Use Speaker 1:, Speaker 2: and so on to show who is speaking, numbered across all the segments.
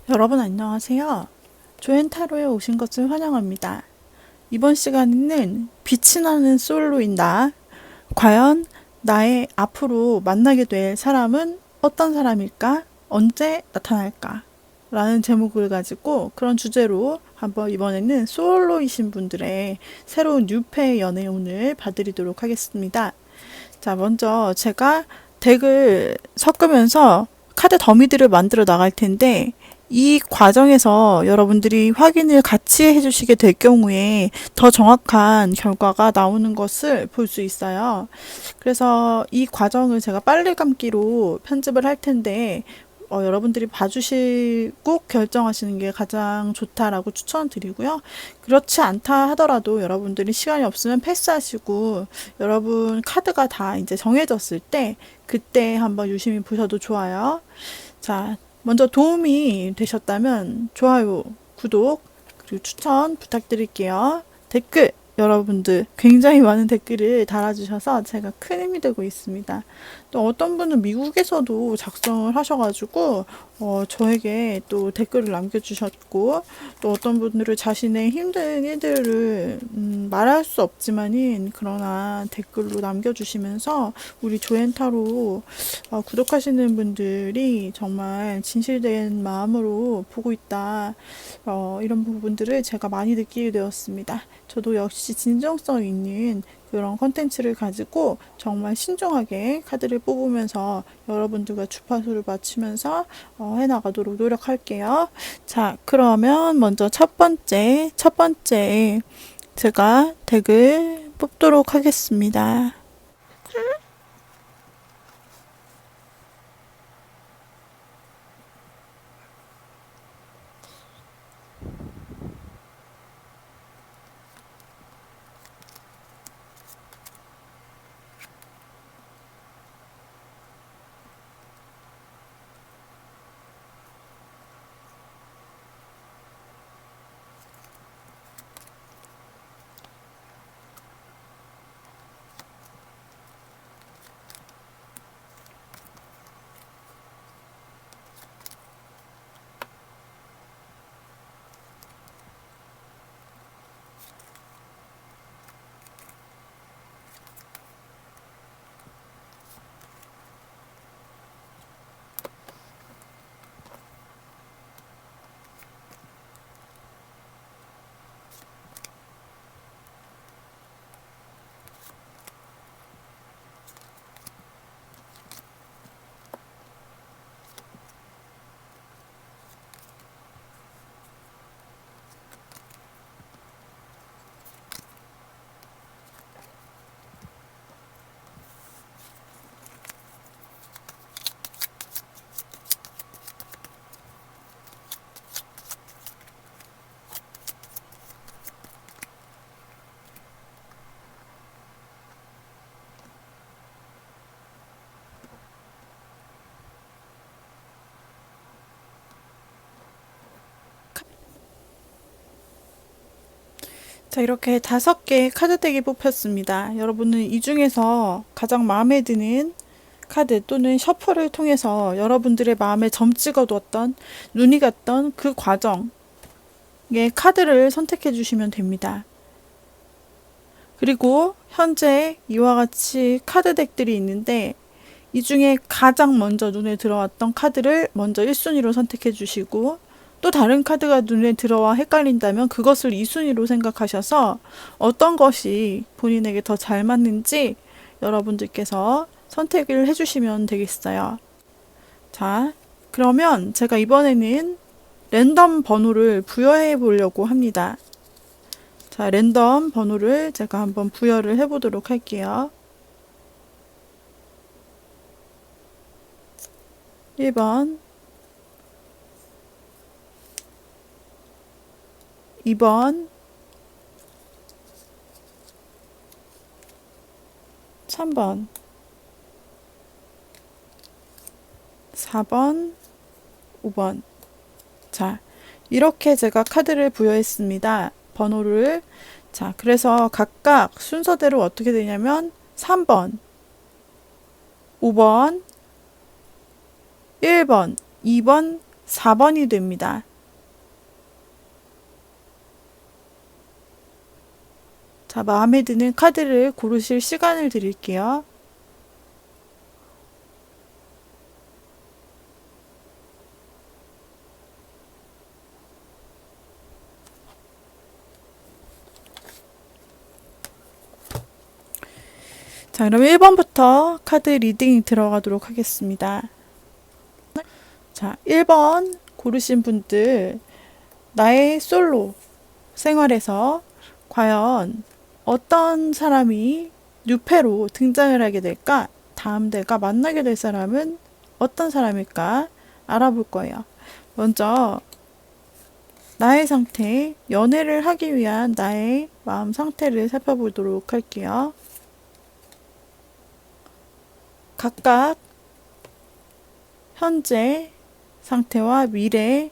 Speaker 1: 여러분 안녕하세요. 조앤타로에 오신 것을 환영합니다. 이번 시간에는 빛이 나는 솔로인 나, 과연 나의 앞으로 만나게 될 사람은 어떤 사람일까? 언제 나타날까? 라는 제목을 가지고 그런 주제로 한번 이번에는 솔로이신 분들의 새로운 뉴페 연애운을 봐드리도록 하겠습니다. 자, 먼저 제가 덱을 섞으면서 카드 더미들을 만들어 나갈 텐데, 이 과정에서 여러분들이 확인을 같이 해주시게 될 경우에 더 정확한 결과가 나오는 것을 볼 수 있어요. 그래서 이 과정을 제가 빨리 감기로 편집을 할 텐데, 여러분들이 봐주시고 결정하시는 게 가장 좋다라고 추천드리고요. 그렇지 않다 하더라도 여러분들이 시간이 없으면 패스하시고 여러분 카드가 다 이제 정해졌을 때 그때 한번 유심히 보셔도 좋아요. 자, 먼저 도움이 되셨다면 좋아요, 구독, 그리고 추천 부탁드릴게요. 댓글, 여러분들 굉장히 많은 댓글을 달아주셔서 제가 큰 힘이 되고 있습니다. 또 어떤 분은 미국에서도 작성을 하셔가지고 저에게 또 댓글을 남겨주셨고, 또 어떤 분들은 자신의 힘든 일들을 말할 수 없지만은 그러나 댓글로 남겨주시면서 우리 조앤타로 구독하시는 분들이 정말 진실된 마음으로 보고 있다. 이런 부분들을 제가 많이 느끼게 되었습니다. 저도 역시 진정성 있는 그런 컨텐츠를 가지고 정말 신중하게 카드를 뽑으면서 여러분들과 주파수를 맞추면서 해나가도록 노력할게요. 자, 그러면 먼저 첫 번째 제가 덱을 뽑도록 하겠습니다. 자, 이렇게 5개의 카드덱이 뽑혔습니다. 여러분은 이 중에서 가장 마음에 드는 카드 또는 셔플을 통해서 여러분들의 마음에 점 찍어 두었던, 눈이 갔던 그 과정의 카드를 선택해 주시면 됩니다. 그리고 현재 이와 같이 카드덱들이 있는데, 이 중에 가장 먼저 눈에 들어왔던 카드를 먼저 1순위로 선택해 주시고, 또 다른 카드가 눈에 들어와 헷갈린다면 그것을 2순위로 생각하셔서 어떤 것이 본인에게 더 잘 맞는지 여러분들께서 선택을 해주시면 되겠어요. 자, 그러면 제가 이번에는 랜덤 번호를 부여해 보려고 합니다. 자, 랜덤 번호를 제가 한번 부여를 해 보도록 할게요. 1번, 2번, 3번, 4번, 5번. 자, 이렇게 제가 카드를 부여했습니다. 번호를. 자, 그래서 각각 순서대로 어떻게 되냐면 3번, 5번, 1번, 2번, 4번이 됩니다. 자, 마음에 드는 카드를 고르실 시간을 드릴게요. 자, 그럼 1번부터 카드 리딩이 들어가도록 하겠습니다. 자, 1번 고르신 분들, 나의 솔로 생활에서 과연 어떤 사람이 뉴페로 등장을 하게 될까? 다음 내가 만나게 될 사람은 어떤 사람일까? 알아볼 거예요. 먼저, 나의 상태, 연애를 하기 위한 나의 마음 상태를 살펴보도록 할게요. 각각 현재 상태와 미래,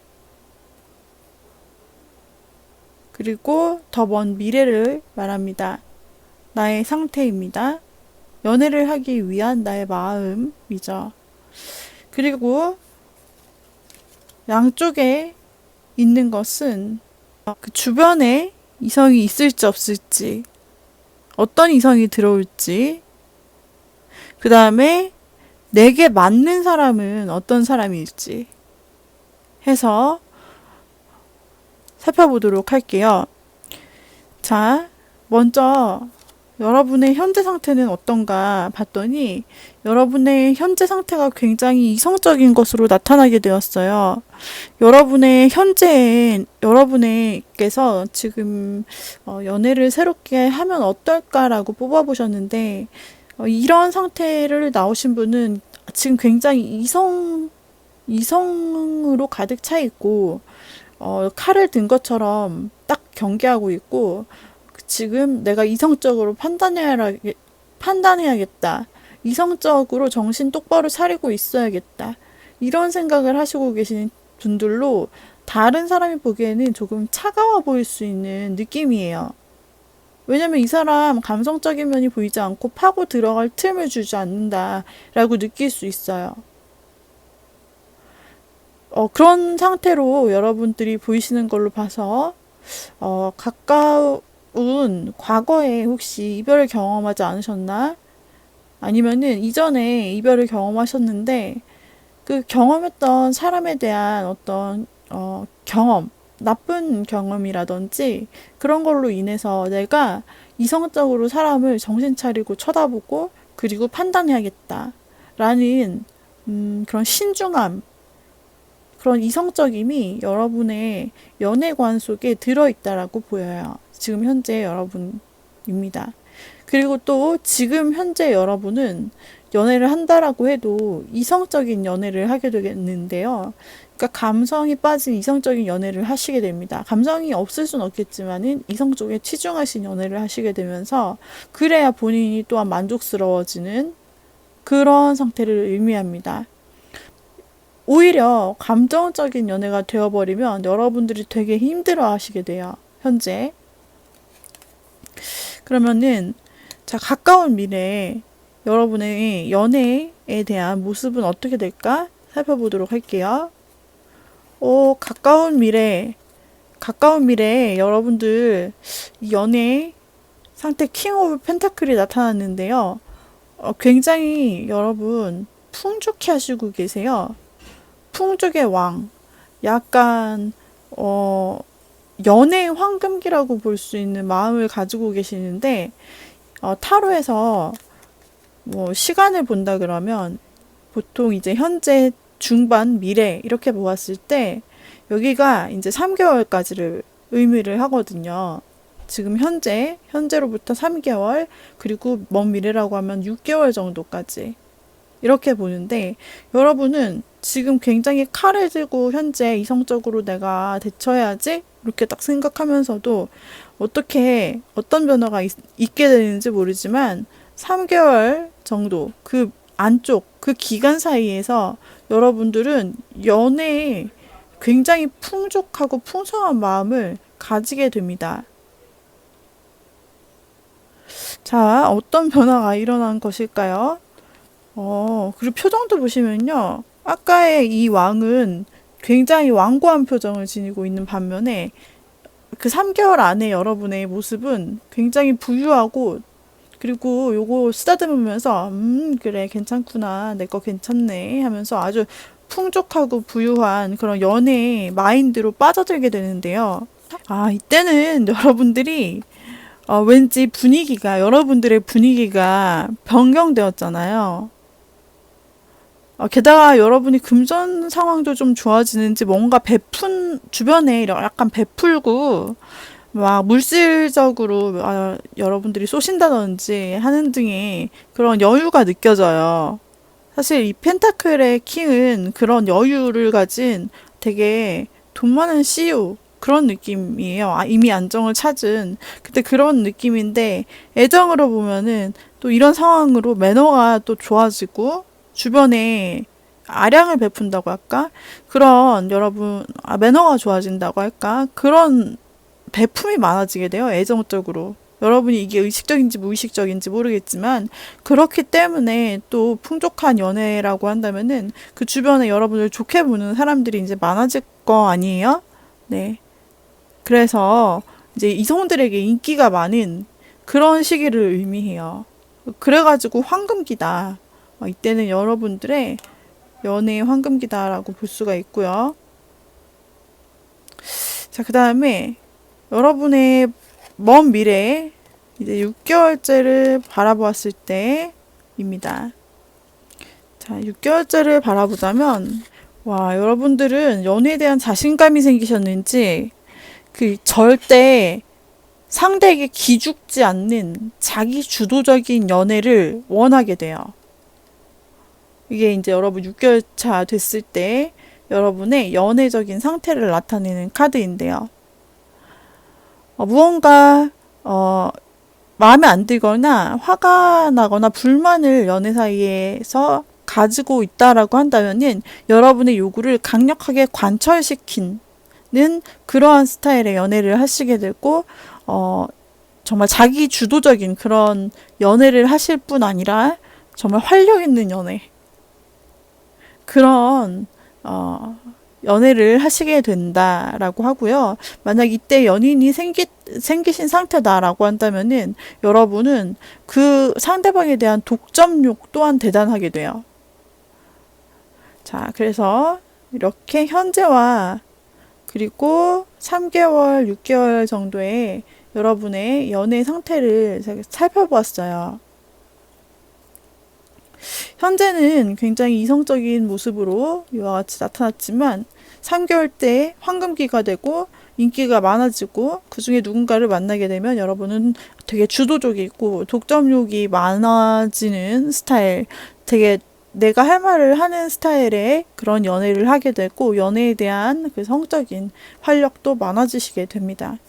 Speaker 1: 그리고 더 먼 미래를 말합니다. 나의 상태입니다. 연애를 하기 위한 나의 마음이죠. 그리고 양쪽에 있는 것은 그 주변에 이성이 있을지 없을지, 어떤 이성이 들어올지, 그 다음에 내게 맞는 사람은 어떤 사람일지 해서 살펴보도록 할게요. 자, 먼저 여러분의 현재 상태는 어떤가 봤더니 여러분의 현재 상태가 굉장히 이성적인 것으로 나타나게 되었어요. 여러분의 현재엔 여러분께서 지금 연애를 새롭게 하면 어떨까라고 뽑아보셨는데 이런 상태를 나오신 분은 지금 굉장히 이성으로 가득 차 있고 칼을 든 것처럼 딱 경계하고 있고 지금 내가 이성적으로 판단해야겠다. 이성적으로 정신 똑바로 차리고 있어야겠다. 이런 생각을 하시고 계신 분들로 다른 사람이 보기에는 조금 차가워 보일 수 있는 느낌이에요. 왜냐면 이 사람 감성적인 면이 보이지 않고 파고 들어갈 틈을 주지 않는다라고 느낄 수 있어요. 그런 상태로 여러분들이 보이시는 걸로 봐서 가까운 과거에 혹시 이별을 경험하지 않으셨나? 아니면은 이전에 이별을 경험하셨는데 그 경험했던 사람에 대한 어떤 경험, 나쁜 경험이라든지 그런 걸로 인해서 내가 이성적으로 사람을 정신 차리고 쳐다보고 그리고 판단해야겠다라는 그런 신중함, 그런 이성적임이 여러분의 연애관 속에 들어있다라고 보여요. 지금 현재 여러분입니다. 그리고 또 지금 현재 여러분은 연애를 한다라고 해도 이성적인 연애를 하게 되겠는데요. 그러니까 감성이 빠진 이성적인 연애를 하시게 됩니다. 감성이 없을 순 없겠지만은 이성 쪽에 치중하신 연애를 하시게 되면서 그래야 본인이 또한 만족스러워지는 그런 상태를 의미합니다. 오히려 감정적인 연애가 되어버리면 여러분들이 되게 힘들어 하시게 돼요. 현재. 그러면은 자, 가까운 미래에 여러분의 연애에 대한 모습은 어떻게 될까? 살펴보도록 할게요. 가까운 미래에 여러분들 연애 상태 킹 오브 펜타클이 나타났는데요. 굉장히 여러분 풍족해 하시고 계세요. 풍족의 왕. 약간 연애의 황금기라고 볼 수 있는 마음을 가지고 계시는데 타로에서 뭐 시간을 본다 그러면 보통 이제 현재, 중반, 미래 이렇게 보았을 때 여기가 이제 3개월까지를 의미를 하거든요. 지금 현재로부터 3개월, 그리고 먼 미래라고 하면 6개월 정도까지 이렇게 보는데 여러분은 지금 굉장히 칼을 들고 현재 이성적으로 내가 대처해야지 이렇게 딱 생각하면서도 어떻게 어떤 변화가 있게 되는지 모르지만 3개월 정도 그 안쪽 그 기간 사이에서 여러분들은 연애에 굉장히 풍족하고 풍성한 마음을 가지게 됩니다. 자, 어떤 변화가 일어난 것일까요? 그리고 표정도 보시면요. 아까의 이 왕은 굉장히 완고한 표정을 지니고 있는 반면에 그 3개월 안에 여러분의 모습은 굉장히 부유하고, 그리고 요거 쓰다듬으면서 그래 괜찮구나, 내 거 괜찮네 하면서 아주 풍족하고 부유한 그런 연애 마인드로 빠져들게 되는데요. 아, 이때는 여러분들이 왠지 여러분들의 분위기가 변경되었잖아요. 게다가 여러분이 금전 상황도 좀 좋아지는지 뭔가 주변에 약간 베풀고 막 물질적으로 여러분들이 쏘신다든지 하는 등의 그런 여유가 느껴져요. 사실 이 펜타클의 킹은 그런 여유를 가진 되게 돈 많은 CEO 그런 느낌이에요. 이미 안정을 찾은. 근데 그런 느낌인데 애정으로 보면은 또 이런 상황으로 매너가 또 좋아지고 주변에 아량을 베푼다고 할까? 그런 매너가 좋아진다고 할까? 그런 배품이 많아지게 돼요. 애정적으로. 여러분이 이게 의식적인지 무의식적인지 모르겠지만 그렇기 때문에 또 풍족한 연애라고 한다면은 그 주변에 여러분을 좋게 보는 사람들이 이제 많아질 거 아니에요? 네. 그래서 이제 이성들에게 인기가 많은 그런 시기를 의미해요. 그래가지고 황금기다. 이때는 여러분들의 연애의 황금기다라고 볼 수가 있고요. 자, 그 다음에 여러분의 먼 미래에 이제 6개월째를 바라보았을 때입니다. 자, 6개월째를 바라보자면, 와, 여러분들은 연애에 대한 자신감이 생기셨는지, 절대 상대에게 기죽지 않는 자기 주도적인 연애를 원하게 돼요. 이게 이제 여러분 6개월차 됐을 때 여러분의 연애적인 상태를 나타내는 카드인데요. 무언가 마음에 안 들거나 화가 나거나 불만을 연애 사이에서 가지고 있다라고 한다면은 여러분의 요구를 강력하게 관철시키는 그러한 스타일의 연애를 하시게 되고 정말 자기 주도적인 그런 연애를 하실 뿐 아니라 정말 활력 있는 연애 그런 연애를 하시게 된다라고 하고요. 만약 이때 연인이 생기신 상태다라고 한다면은 여러분은 그 상대방에 대한 독점욕 또한 대단하게 돼요. 자, 그래서 이렇게 현재와 그리고 3개월, 6개월 정도의 여러분의 연애 상태를 살펴보았어요. 현재는 굉장히 이성적인 모습으로 이와 같이 나타났지만 3개월 때 황금기가 되고 인기가 많아지고 그 중에 누군가를 만나게 되면 여러분은 되게 주도적이고 독점욕이 많아지는 스타일, 되게 내가 할 말을 하는 스타일의 그런 연애를 하게 되고 연애에 대한 그 성적인 활력도 많아지시게 됩니다.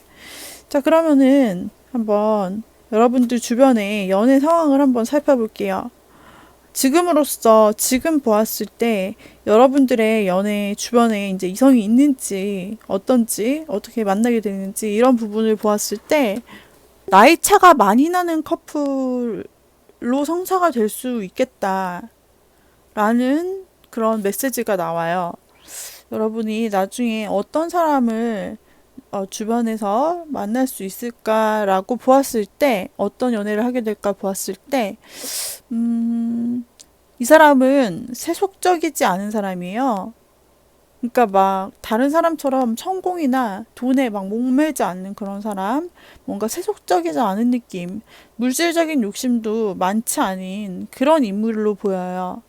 Speaker 1: 자, 그러면은 한번 여러분들 주변의 연애 상황을 한번 살펴볼게요. 지금 보았을 때 여러분들의 연애 주변에 이제 이성이 있는지 어떤지 어떻게 만나게 되는지 이런 부분을 보았을 때 나이 차가 많이 나는 커플로 성사가 될 수 있겠다라는 그런 메시지가 나와요. 여러분이 나중에 어떤 사람을 주변에서 만날 수 있을까라고 보았을 때 어떤 연애를 하게 될까 보았을 때 이 사람은 세속적이지 않은 사람이에요. 그러니까 막 다른 사람처럼 성공이나 돈에 막 목매지 않는 그런 사람, 뭔가 세속적이지 않은 느낌, 물질적인 욕심도 많지 않은 그런 인물로 보여요.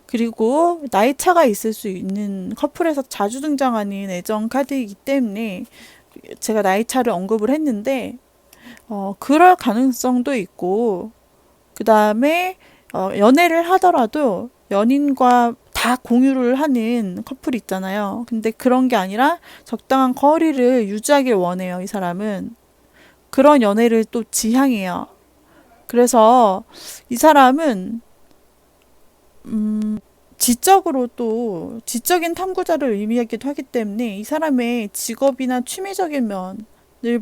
Speaker 1: 그리고 나이 차가 있을 수 있는 커플에서 자주 등장하는 애정 카드이기 때문에 제가 나이 차를 언급을 했는데 그럴 가능성도 있고 그 다음에 연애를 하더라도 연인과 다 공유를 하는 커플 있잖아요. 근데 그런 게 아니라 적당한 거리를 유지하길 원해요, 이 사람은. 그런 연애를 또 지향해요. 그래서 이 사람은 지적으로 또 지적인 탐구자를 의미하기도 하기 때문에 이 사람의 직업이나 취미적인 면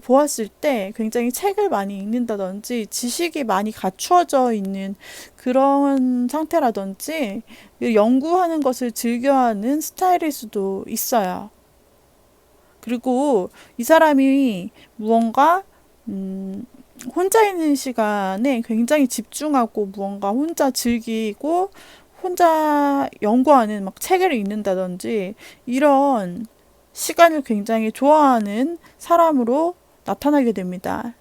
Speaker 1: 보았을 때 굉장히 책을 많이 읽는다든지 지식이 많이 갖추어져 있는 그런 상태라든지 연구하는 것을 즐겨하는 스타일일 수도 있어요. 그리고 이 사람이 무언가 혼자 있는 시간에 굉장히 집중하고 무언가 혼자 즐기고 혼자 연구하는 막 책을 읽는다든지 이런 시간을 굉장히 좋아하는 사람으로 나타나게 됩니다.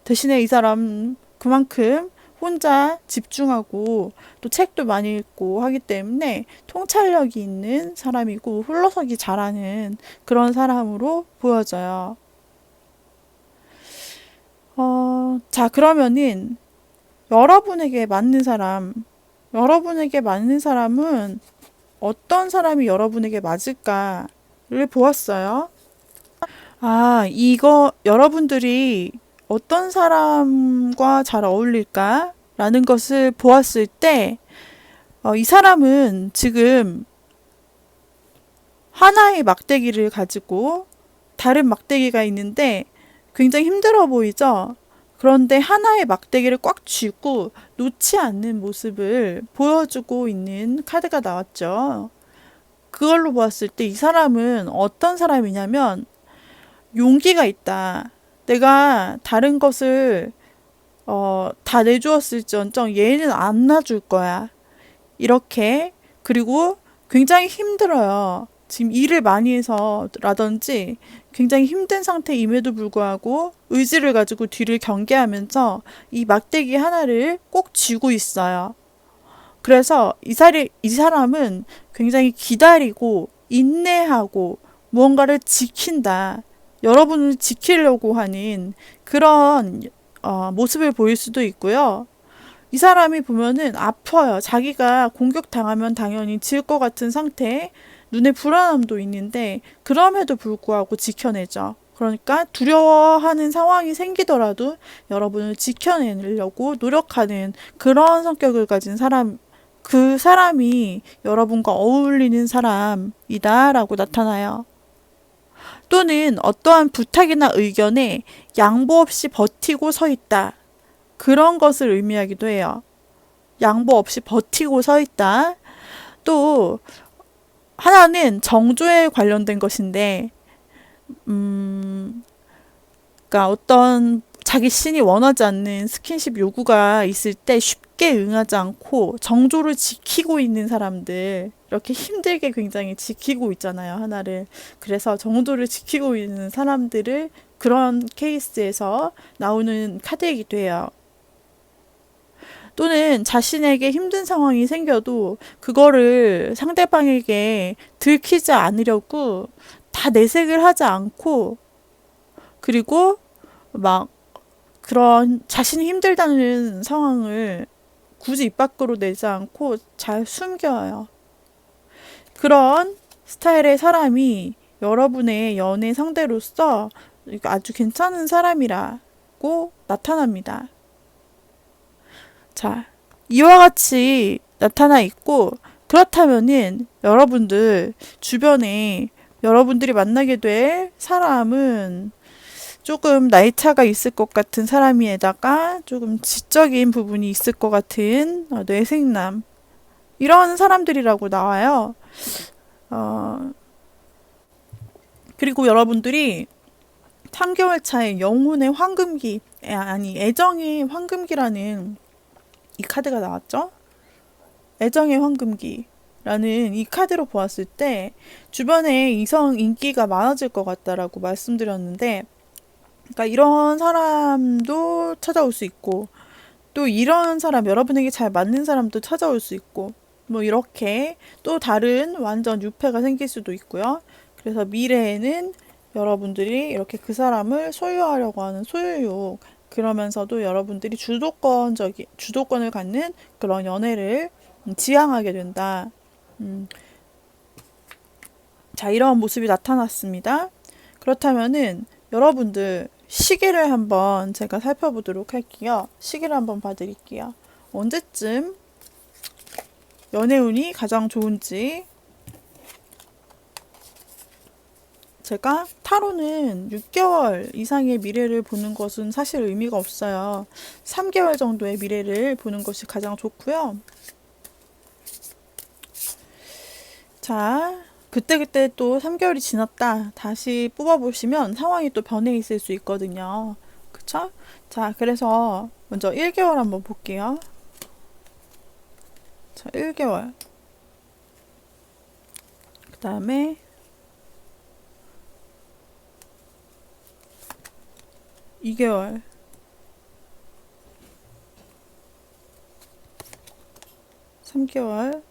Speaker 1: 대신에 이 사람 그만큼 혼자 집중하고 또 책도 많이 읽고 하기 때문에 통찰력이 있는 사람이고 홀로서기 잘하는 그런 사람으로 보여져요. 자, 그러면은 여러분에게 맞는 사람은 어떤 사람이 여러분에게 맞을까를 보았어요. 아, 이거 여러분들이 어떤 사람과 잘 어울릴까? 라는 것을 보았을 때, 이 사람은 지금 하나의 막대기를 가지고 다른 막대기가 있는데 굉장히 힘들어 보이죠? 그런데 하나의 막대기를 꽉 쥐고 놓지 않는 모습을 보여주고 있는 카드가 나왔죠. 그걸로 보았을 때 이 사람은 어떤 사람이냐면 용기가 있다. 내가 다른 것을 다 내주었을지언정 얘는 안 놔줄 거야. 이렇게. 그리고 굉장히 힘들어요. 지금 일을 많이 해서라든지 굉장히 힘든 상태임에도 불구하고 의지를 가지고 뒤를 경계하면서 이 막대기 하나를 꼭 쥐고 있어요. 그래서 이 사람은 굉장히 기다리고 인내하고 무언가를 지킨다. 여러분을 지키려고 하는 그런 모습을 보일 수도 있고요. 이 사람이 보면은 아파요. 자기가 공격당하면 당연히 질 것 같은 상태, 눈에 불안함도 있는데 그럼에도 불구하고 지켜내죠. 그러니까 두려워하는 상황이 생기더라도 여러분을 지켜내려고 노력하는 그런 성격을 가진 사람, 그 사람이 여러분과 어울리는 사람이다라고 나타나요. 또는 어떠한 부탁이나 의견에 양보 없이 버티고 서 있다. 그런 것을 의미하기도 해요. 양보 없이 버티고 서 있다. 또 하나는 정조에 관련된 것인데, 그러니까 어떤 자기 신이 원하지 않는 스킨십 요구가 있을 때 쉽게 응하지 않고 정조를 지키고 있는 사람들, 이렇게 힘들게 굉장히 지키고 있잖아요, 하나를. 그래서 정조를 지키고 있는 사람들을 그런 케이스에서 나오는 카드이기도 해요. 또는 자신에게 힘든 상황이 생겨도 그거를 상대방에게 들키지 않으려고 다 내색을 하지 않고, 그리고 막 그런 자신이 힘들다는 상황을 굳이 입 밖으로 내지 않고 잘 숨겨요. 그런 스타일의 사람이 여러분의 연애 상대로서 아주 괜찮은 사람이라고 나타납니다. 자, 이와 같이 나타나 있고, 그렇다면은 여러분들 주변에 여러분들이 만나게 될 사람은 조금 나이 차가 있을 것 같은 사람이에다가 조금 지적인 부분이 있을 것 같은 뇌생남, 이런 사람들이라고 나와요. 그리고 여러분들이 3개월 차에 영혼의 황금기, 아니 애정의 황금기라는 이 카드가 나왔죠. 애정의 황금기라는 이 카드로 보았을 때 주변에 이성 인기가 많아질 것 같다라고 말씀드렸는데, 그러니까 이런 사람도 찾아올 수 있고, 또 이런 사람, 여러분에게 잘 맞는 사람도 찾아올 수 있고, 뭐 이렇게 또 다른 완전 유패가 생길 수도 있고요. 그래서 미래에는 여러분들이 이렇게 그 사람을 소유하려고 하는 소유욕, 그러면서도 여러분들이 주도권을 갖는 그런 연애를 지향하게 된다. 자, 이런 모습이 나타났습니다. 그렇다면은 여러분들 시기를 한번 제가 살펴보도록 할게요. 시기를 한번 봐드릴게요. 언제쯤 연애운이 가장 좋은지. 제가 타로는 6개월 이상의 미래를 보는 것은 사실 의미가 없어요. 3개월 정도의 미래를 보는 것이 가장 좋고요. 자, 그때그때 또 3개월이 지났다 다시 뽑아보시면 상황이 또 변해 있을 수 있거든요. 그쵸? 자, 그래서 먼저 1개월 한번 볼게요. 자, 1개월. 그 다음에 2개월. 3개월.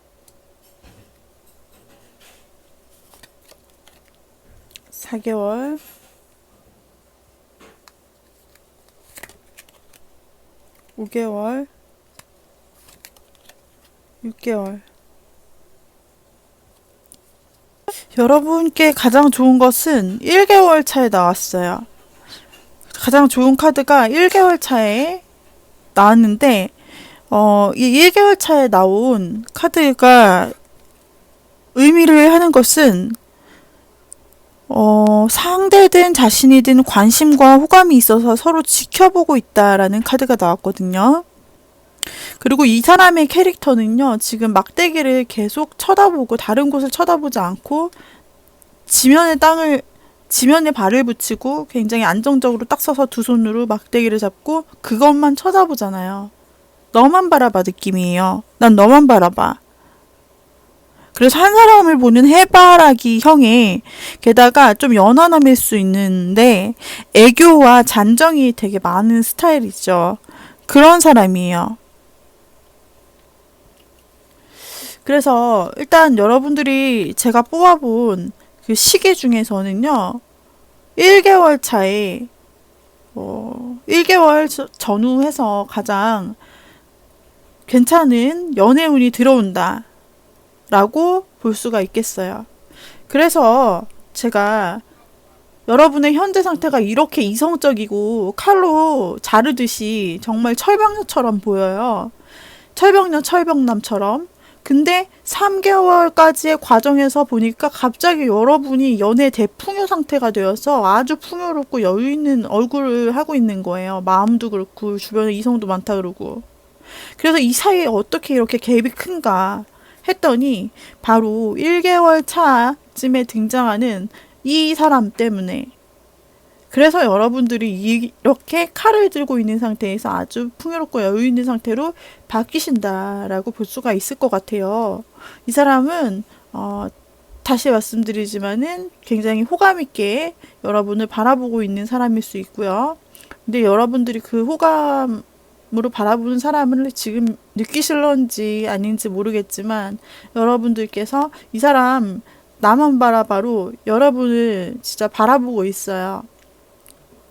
Speaker 1: 4개월. 5개월. 6개월. 여러분께 가장 좋은 것은 1개월 차에 나왔어요. 가장 좋은 카드가 1개월 차에 나왔는데, 이 1개월 차에 나온 카드가 의미를 하는 것은, 상대든 자신이든 관심과 호감이 있어서 서로 지켜보고 있다라는 카드가 나왔거든요. 그리고 이 사람의 캐릭터는요, 지금 막대기를 계속 쳐다보고 다른 곳을 쳐다보지 않고 지면에 발을 붙이고 굉장히 안정적으로 딱 서서 두 손으로 막대기를 잡고 그것만 쳐다보잖아요. 너만 바라봐 느낌이에요. 난 너만 바라봐. 그래서 한 사람을 보는 해바라기 형에 게다가 좀 연하남일 수 있는데 애교와 잔정이 되게 많은 스타일이죠. 그런 사람이에요. 그래서 일단 여러분들이 제가 뽑아본 그 시기 중에서는요. 1개월 차에 1개월 전후해서 가장 괜찮은 연애운이 들어온다 라고 볼 수가 있겠어요. 그래서 제가 여러분의 현재 상태가 이렇게 이성적이고 칼로 자르듯이 정말 철벽녀처럼 보여요. 철벽녀 철벽남처럼. 근데 3개월까지의 과정에서 보니까 갑자기 여러분이 연애 대풍요 상태가 되어서 아주 풍요롭고 여유 있는 얼굴을 하고 있는 거예요. 마음도 그렇고 주변에 이성도 많다 그러고. 그래서 이 사이에 어떻게 이렇게 갭이 큰가 했더니 바로 1개월 차쯤에 등장하는 이 사람 때문에. 그래서 여러분들이 이렇게 칼을 들고 있는 상태에서 아주 풍요롭고 여유 있는 상태로 바뀌신다라고 볼 수가 있을 것 같아요. 이 사람은 다시 말씀드리지만은 굉장히 호감 있게 여러분을 바라보고 있는 사람일 수 있고요. 근데 여러분들이 그 호감으로 바라보는 사람을 지금 느끼실런지 아닌지 모르겠지만 여러분들께서 이 사람 나만 바라봐로 여러분을 진짜 바라보고 있어요.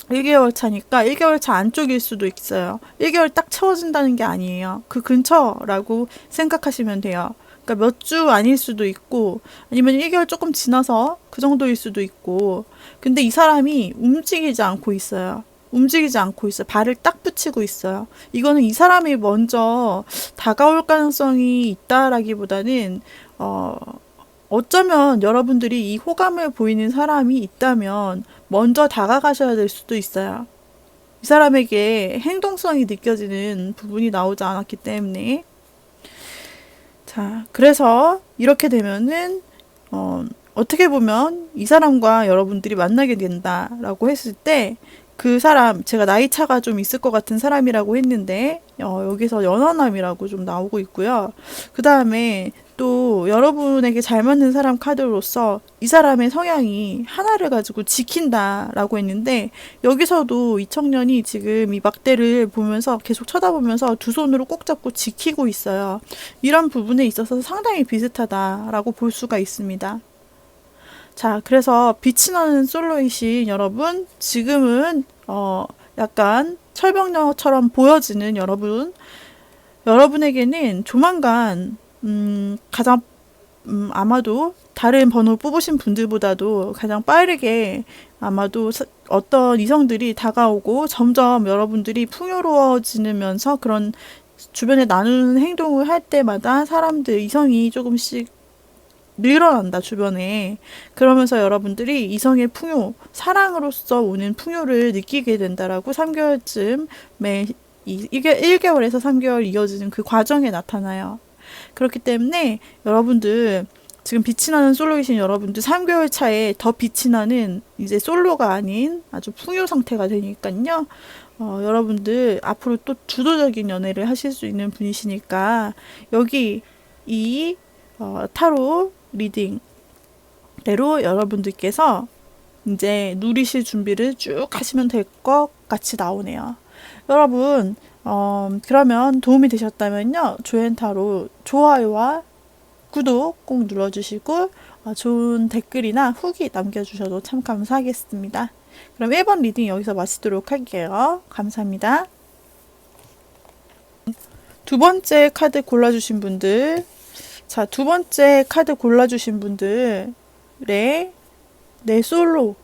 Speaker 1: 1개월 차니까 1개월 차 안쪽일 수도 있어요. 1개월 딱 채워진다는 게 아니에요. 그 근처라고 생각하시면 돼요. 그러니까 몇 주 아닐 수도 있고 아니면 1개월 조금 지나서 그 정도일 수도 있고 근데 이 사람이 움직이지 않고 있어요. 움직이지 않고 있어요. 발을 딱 붙이고 있어요. 이거는 이 사람이 먼저 다가올 가능성이 있다라기보다는 어쩌면 여러분들이 이 호감을 보이는 사람이 있다면 먼저 다가가셔야 될 수도 있어요. 이 사람에게 행동성이 느껴지는 부분이 나오지 않았기 때문에. 자, 그래서 이렇게 되면은 어떻게 보면 이 사람과 여러분들이 만나게 된다라고 했을 때 그 사람, 제가 나이 차가 좀 있을 것 같은 사람이라고 했는데 여기서 연하남이라고 좀 나오고 있고요. 그 다음에 또 여러분에게 잘 맞는 사람 카드로서 이 사람의 성향이 하나를 가지고 지킨다라고 했는데 여기서도 이 청년이 지금 이 막대를 보면서 계속 쳐다보면서 두 손으로 꼭 잡고 지키고 있어요. 이런 부분에 있어서 상당히 비슷하다라고 볼 수가 있습니다. 자, 그래서 빛이 나는 솔로이신 여러분, 지금은 약간 철벽녀처럼 보여지는 여러분에게는 조만간 가장 아마도 다른 번호 뽑으신 분들보다도 가장 빠르게 아마도 어떤 이성들이 다가오고 점점 여러분들이 풍요로워지면서 그런 주변에 나누는 행동을 할 때마다 사람들, 이성이 조금씩 늘어난다, 주변에. 그러면서 여러분들이 이성의 풍요, 사랑으로서 오는 풍요를 느끼게 된다라고 3개월쯤에 이게 1개월에서 3개월 이어지는 그 과정에 나타나요. 그렇기 때문에 여러분들 지금 빛이 나는 솔로이신 여러분들 3개월 차에 더 빛이 나는 이제 솔로가 아닌 아주 풍요 상태가 되니까요. 여러분들 앞으로 또 주도적인 연애를 하실 수 있는 분이시니까 여기 이 타로 리딩대로 여러분들께서 이제 누리실 준비를 쭉 하시면 될 것 같이 나오네요. 여러분, 그러면 도움이 되셨다면요. 조앤타로 좋아요와 구독 꼭 눌러주시고 좋은 댓글이나 후기 남겨주셔도 참 감사하겠습니다. 그럼 1번 리딩 여기서 마치도록 할게요. 감사합니다. 두 번째 카드 골라주신 분들, 자, 두 번째 카드 골라주신 분들의 내 솔로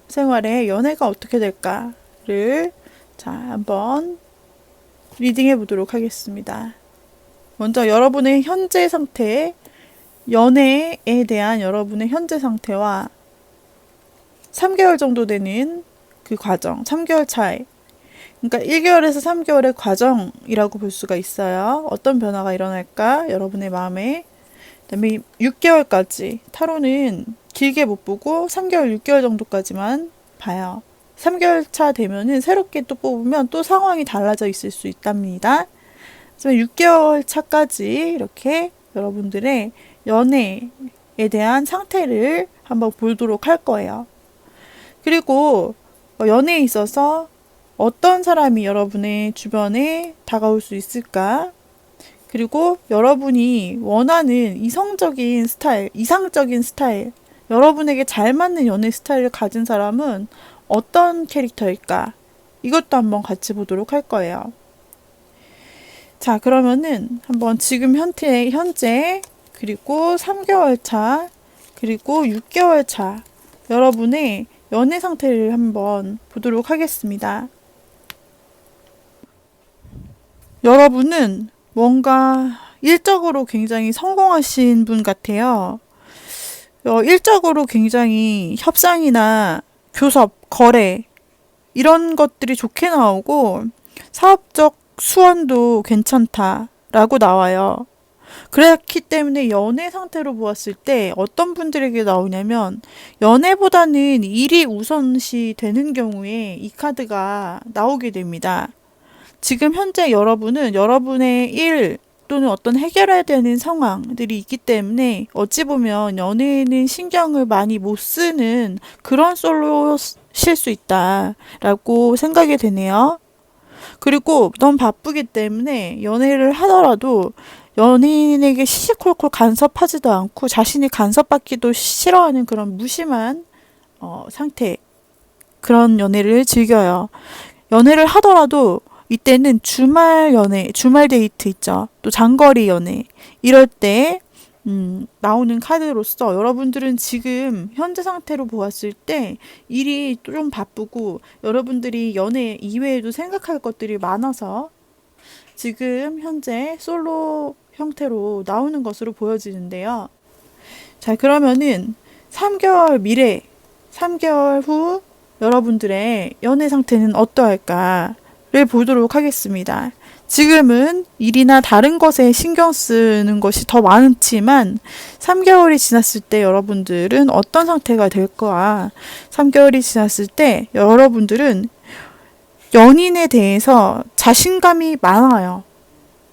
Speaker 1: 생활에 연애가 어떻게 될까를 자, 한번 리딩해 보도록 하겠습니다. 먼저 여러분의 현재 상태, 연애에 대한 여러분의 현재 상태와 3개월 정도 되는 그 과정, 3개월 차에, 그러니까 1개월에서 3개월의 과정이라고 볼 수가 있어요. 어떤 변화가 일어날까? 여러분의 마음에. 그다음에 6개월까지, 타로는 길게 못 보고 3개월, 6개월 정도까지만 봐요. 3개월 차 되면은 새롭게 또 뽑으면 또 상황이 달라져 있을 수 있답니다. 그래서 6개월 차까지 이렇게 여러분들의 연애에 대한 상태를 한번 보도록 할 거예요. 그리고 연애에 있어서 어떤 사람이 여러분의 주변에 다가올 수 있을까? 그리고 여러분이 원하는 이성적인 스타일, 이상적인 스타일, 여러분에게 잘 맞는 연애 스타일을 가진 사람은 어떤 캐릭터일까? 이것도 한번 같이 보도록 할 거예요. 자, 그러면은 한번 지금 현재 그리고 3개월 차, 그리고 6개월 차 여러분의 연애 상태를 한번 보도록 하겠습니다. 여러분은 뭔가 일적으로 굉장히 성공하신 분 같아요. 일적으로 굉장히 협상이나 교섭, 거래 이런 것들이 좋게 나오고 사업적 수완도 괜찮다라고 나와요. 그렇기 때문에 연애 상태로 보았을 때 어떤 분들에게 나오냐면 연애보다는 일이 우선시 되는 경우에 이 카드가 나오게 됩니다. 지금 현재 여러분은 여러분의 일 또는 어떤 해결해야 되는 상황들이 있기 때문에 어찌 보면 연애에는 신경을 많이 못 쓰는 그런 솔로실 수 있다라고 생각이 되네요. 그리고 너무 바쁘기 때문에 연애를 하더라도 연인에게 시시콜콜 간섭하지도 않고 자신이 간섭받기도 싫어하는 그런 무심한 상태, 그런 연애를 즐겨요. 연애를 하더라도 이때는 주말 연애, 주말 데이트 있죠. 또 장거리 연애 이럴 때 나오는 카드로서 여러분들은 지금 현재 상태로 보았을 때 일이 좀 바쁘고 여러분들이 연애 이외에도 생각할 것들이 많아서 지금 현재 솔로 형태로 나오는 것으로 보여지는데요. 자, 그러면은 3개월 미래, 3개월 후 여러분들의 연애 상태는 어떠할까를 보도록 하겠습니다. 지금은 일이나 다른 것에 신경 쓰는 것이 더 많지만 3개월이 지났을 때 여러분들은 어떤 상태가 될 거야. 3개월이 지났을 때 여러분들은 연인에 대해서 자신감이 많아요.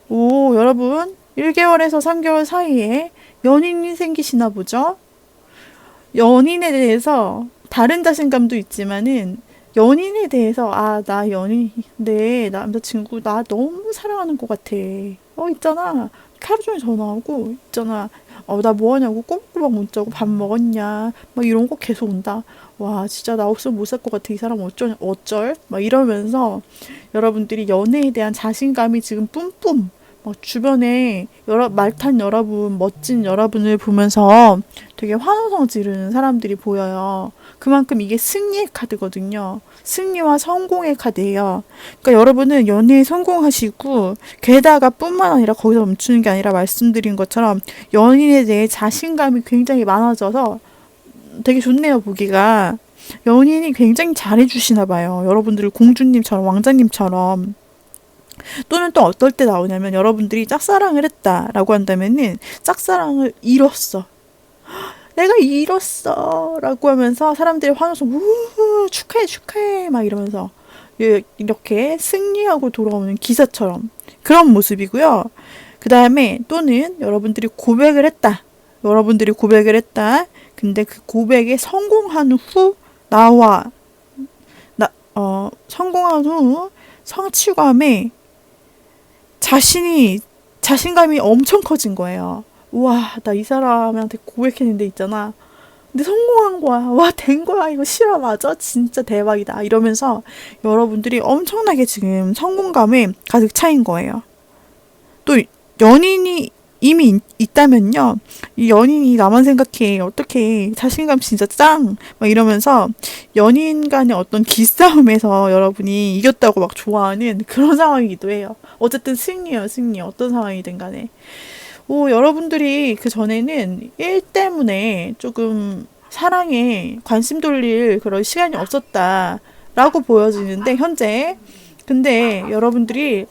Speaker 1: 오, 여러분 1개월에서 3개월 사이에 연인이 생기시나 보죠? 연인에 대해서 다른 자신감도 있지만은 연인에 대해서 나 연인, 내 남자친구 나 너무 사랑하는 것 같아. 있잖아. 하루 종일 전화하고 있잖아. 나 뭐 하냐고 꼬박꼬박 문자고 밥 먹었냐. 막 이런 거 계속 온다. 와, 진짜 나 없으면 못 살 것 같아. 이 사람 어쩔? 막 이러면서 여러분들이 연애에 대한 자신감이 지금 뿜뿜 주변에 말탄 여러분, 멋진 여러분을 보면서 되게 환호성 지르는 사람들이 보여요. 그만큼 이게 승리의 카드거든요. 승리와 성공의 카드예요. 그러니까 여러분은 연애에 성공하시고, 게다가 뿐만 아니라 거기서 멈추는 게 아니라 말씀드린 것처럼 연인에 대해 자신감이 굉장히 많아져서 되게 좋네요, 보기가. 연인이 굉장히 잘해주시나 봐요. 여러분들을 공주님처럼, 왕자님처럼. 또는 또 어떨 때 나오냐면 여러분들이 짝사랑을 했다라고 한다면은 짝사랑을 이뤘어. 내가 이뤘어 라고 하면서 사람들이 환호성 우후 축하해 축하해 막 이러면서 이렇게 승리하고 돌아오는 기사처럼 그런 모습이고요. 그 다음에 또는 여러분들이 고백을 했다. 여러분들이 고백을 했다. 근데 그 고백에 성공한 후 성공한 후 성취감에 자신감이 엄청 커진 거예요. 우와, 나 이 사람한테 고백했는데 있잖아. 근데 성공한 거야. 와, 된 거야. 이거 실화 맞아? 진짜 대박이다. 이러면서 여러분들이 엄청나게 지금 성공감에 가득 차인 거예요. 또 연인이 이미 있다면요. 이 연인이 나만 생각해. 어떻게 자신감 진짜 짱. 막 이러면서 연인 간의 어떤 기싸움에서 여러분이 이겼다고 막 좋아하는 그런 상황이기도 해요. 어쨌든 승리예요, 승리. 어떤 상황이든 간에. 여러분들이 그 전에는 일 때문에 조금 사랑에 관심 돌릴 그런 시간이 없었다라고 보여지는데, 현재. 근데 여러분들이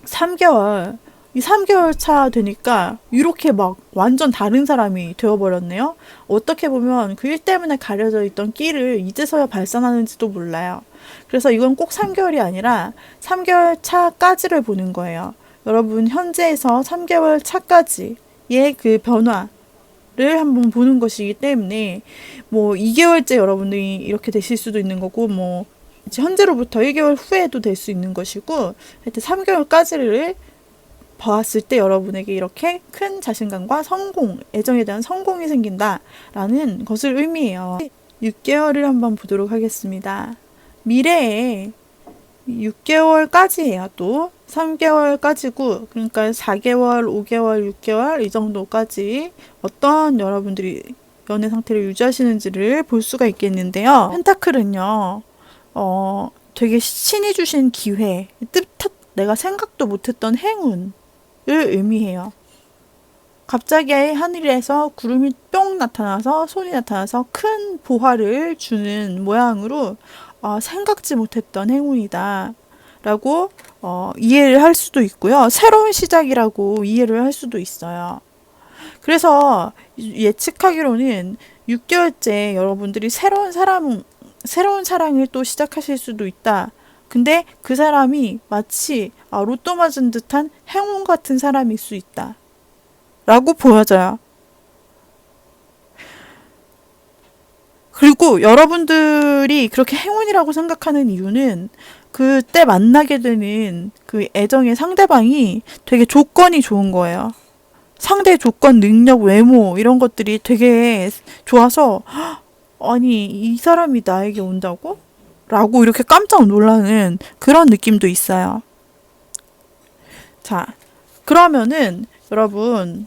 Speaker 1: 3개월, 이 3개월 차 되니까 이렇게 막 완전 다른 사람이 되어버렸네요. 어떻게 보면 그 일 때문에 가려져 있던 끼를 이제서야 발산하는지도 몰라요. 그래서 이건 꼭 3개월이 아니라 3개월 차까지를 보는 거예요. 여러분 현재에서 3개월 차까지의 그 변화를 한번 보는 것이기 때문에 2개월째 여러분들이 이렇게 되실 수도 있는 거고 이제 현재로부터 1개월 후에도 될 수 있는 것이고 하여튼 3개월까지를 봤을 때 여러분에게 이렇게 큰 자신감과 성공, 애정에 대한 성공이 생긴다라는 것을 의미해요. 6개월을 한번 보도록 하겠습니다. 미래에 6개월까지예요. 또 3개월까지고 그러니까 4개월, 5개월, 6개월 이 정도까지 어떤 여러분들이 연애 상태를 유지하시는지를 볼 수가 있겠는데요. 펜타클은요. 되게 신이 주신 기회, 내가 생각도 못했던 행운을 의미해요. 갑자기 하늘에서 구름이 뿅 나타나서 손이 나타나서 큰 보화를 주는 모양으로 생각지 못했던 행운이다 라고 이해를 할 수도 있고요. 새로운 시작이라고 이해를 할 수도 있어요. 그래서 예측하기로는 6개월째 여러분들이 새로운 사랑을 또 시작하실 수도 있다. 근데 그 사람이 마치 로또 맞은 듯한 행운 같은 사람일 수 있다 라고 보여져요. 그리고 여러분들이 그렇게 행운이라고 생각하는 이유는 그때 만나게 되는 그 애정의 상대방이 되게 조건이 좋은 거예요. 상대 조건, 능력, 외모 이런 것들이 되게 좋아서 아니 이 사람이 나에게 온다고? 라고 이렇게 깜짝 놀라는 그런 느낌도 있어요. 자, 그러면은 여러분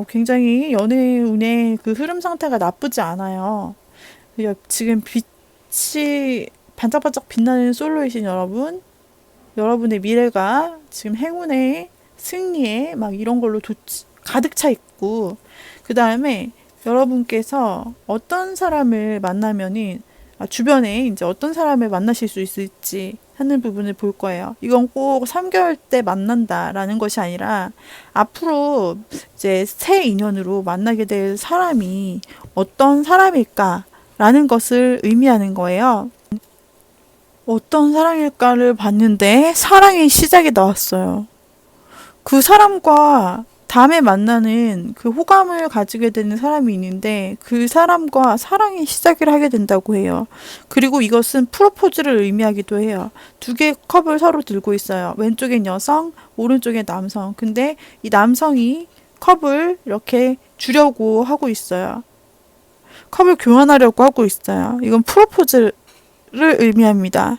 Speaker 1: 굉장히 연애운의 그 흐름 상태가 나쁘지 않아요. 지금 빛이 반짝반짝 빛나는 솔로이신 여러분의 미래가 지금 행운의 승리에 막 이런 걸로 가득 차 있고, 그 다음에 여러분께서 어떤 사람을 만나면은 주변에 이제 어떤 사람을 만나실 수 있을지 하는 부분을 볼 거예요. 이건 꼭 3개월 때 만난다라는 것이 아니라 앞으로 이제 새 인연으로 만나게 될 사람이 어떤 사람일까라는 것을 의미하는 거예요. 어떤 사람일까를 봤는데 사랑의 시작이 나왔어요. 그 사람과 다음에 만나는 그 호감을 가지게 되는 사람이 있는데 그 사람과 사랑의 시작을 하게 된다고 해요. 그리고 이것은 프로포즈를 의미하기도 해요. 2개의 컵을 서로 들고 있어요. 왼쪽엔 여성, 오른쪽엔 남성. 근데 이 남성이 컵을 이렇게 주려고 하고 있어요. 컵을 교환하려고 하고 있어요. 이건 프로포즈를 의미합니다.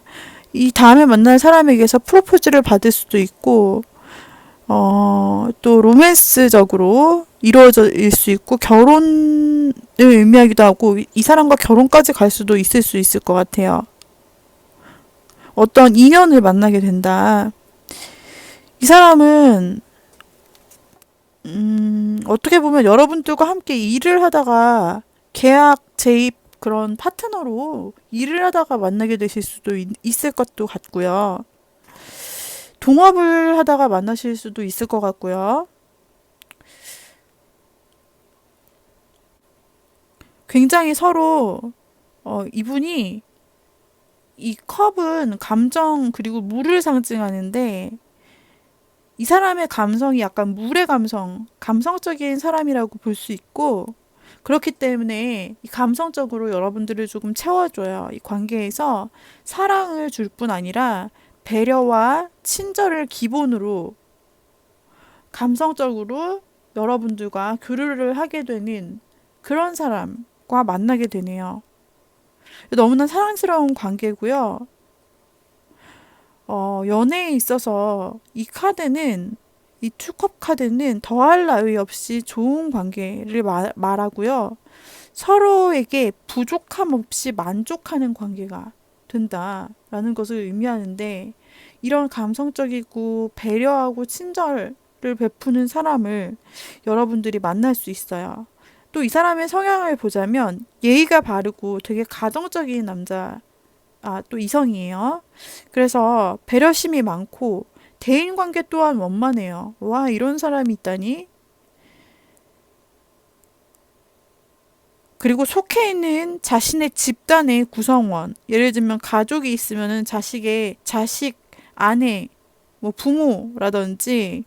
Speaker 1: 이 다음에 만날 사람에게서 프로포즈를 받을 수도 있고 또 로맨스적으로 이루어질 수 있고 결혼을 의미하기도 하고 이 사람과 결혼까지 갈 수도 있을 수 있을 것 같아요. 어떤 인연을 만나게 된다. 이 사람은 어떻게 보면 여러분들과 함께 일을 하다가 계약, 재입 그런 파트너로 일을 하다가 만나게 되실 수도 있을 것도 같고요. 동업을 하다가 만나실 수도 있을 것 같고요. 굉장히 서로 이분이 이 컵은 감정 그리고 물을 상징하는데 이 사람의 감성이 약간 물의 감성, 감성적인 사람이라고 볼 수 있고 그렇기 때문에 이 감성적으로 여러분들을 조금 채워줘요. 이 관계에서 사랑을 줄 뿐 아니라 배려와 친절을 기본으로 감성적으로 여러분들과 교류를 하게 되는 그런 사람과 만나게 되네요. 너무나 사랑스러운 관계고요. 연애에 있어서 이 카드는 이 투컵 카드는 더할 나위 없이 좋은 관계를 말하고요. 서로에게 부족함 없이 만족하는 관계가 된다라는 것을 의미하는데 이런 감성적이고 배려하고 친절을 베푸는 사람을 여러분들이 만날 수 있어요. 또 이 사람의 성향을 보자면 예의가 바르고 되게 가정적인 남자, 또 이성이에요. 그래서 배려심이 많고 대인관계 또한 원만해요. 와, 이런 사람이 있다니? 그리고 속해 있는 자신의 집단의 구성원, 예를 들면 가족이 있으면은 자식, 아내, 뭐 부모라든지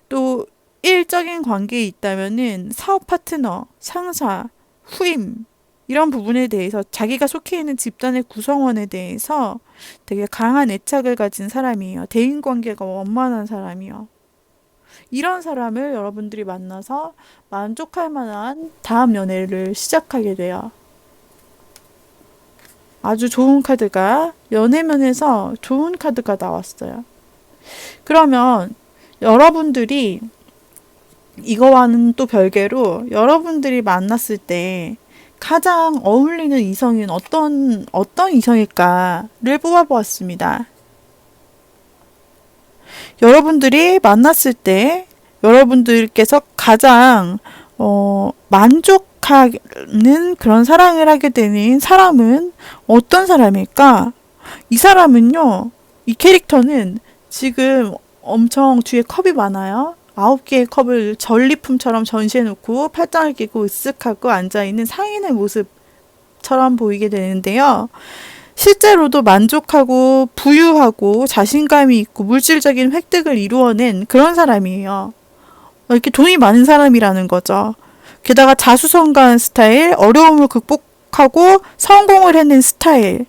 Speaker 1: 또 일적인 관계에 있다면은 사업 파트너, 상사, 후임 이런 부분에 대해서 자기가 속해 있는 집단의 구성원에 대해서 되게 강한 애착을 가진 사람이에요. 대인관계가 원만한 사람이요. 이런 사람을 여러분들이 만나서 만족할 만한 다음 연애를 시작하게 돼요. 아주 좋은 카드가 연애면에서 좋은 카드가 나왔어요. 그러면 여러분들이 이거와는 또 별개로 여러분들이 만났을 때 가장 어울리는 이성인 어떤 이성일까를 뽑아보았습니다. 여러분들이 만났을 때 여러분들께서 가장 만족하는 그런 사랑을 하게 되는 사람은 어떤 사람일까? 이 사람은요, 이 캐릭터는 지금 엄청 뒤에 컵이 많아요. 9개의 컵을 전리품처럼 전시해놓고 팔짱을 끼고 으쓱하고 앉아있는 상인의 모습처럼 보이게 되는데요. 실제로도 만족하고 부유하고 자신감이 있고 물질적인 획득을 이루어낸 그런 사람이에요. 이렇게 돈이 많은 사람이라는 거죠. 게다가 자수성가한 스타일, 어려움을 극복하고 성공을 해낸 스타일,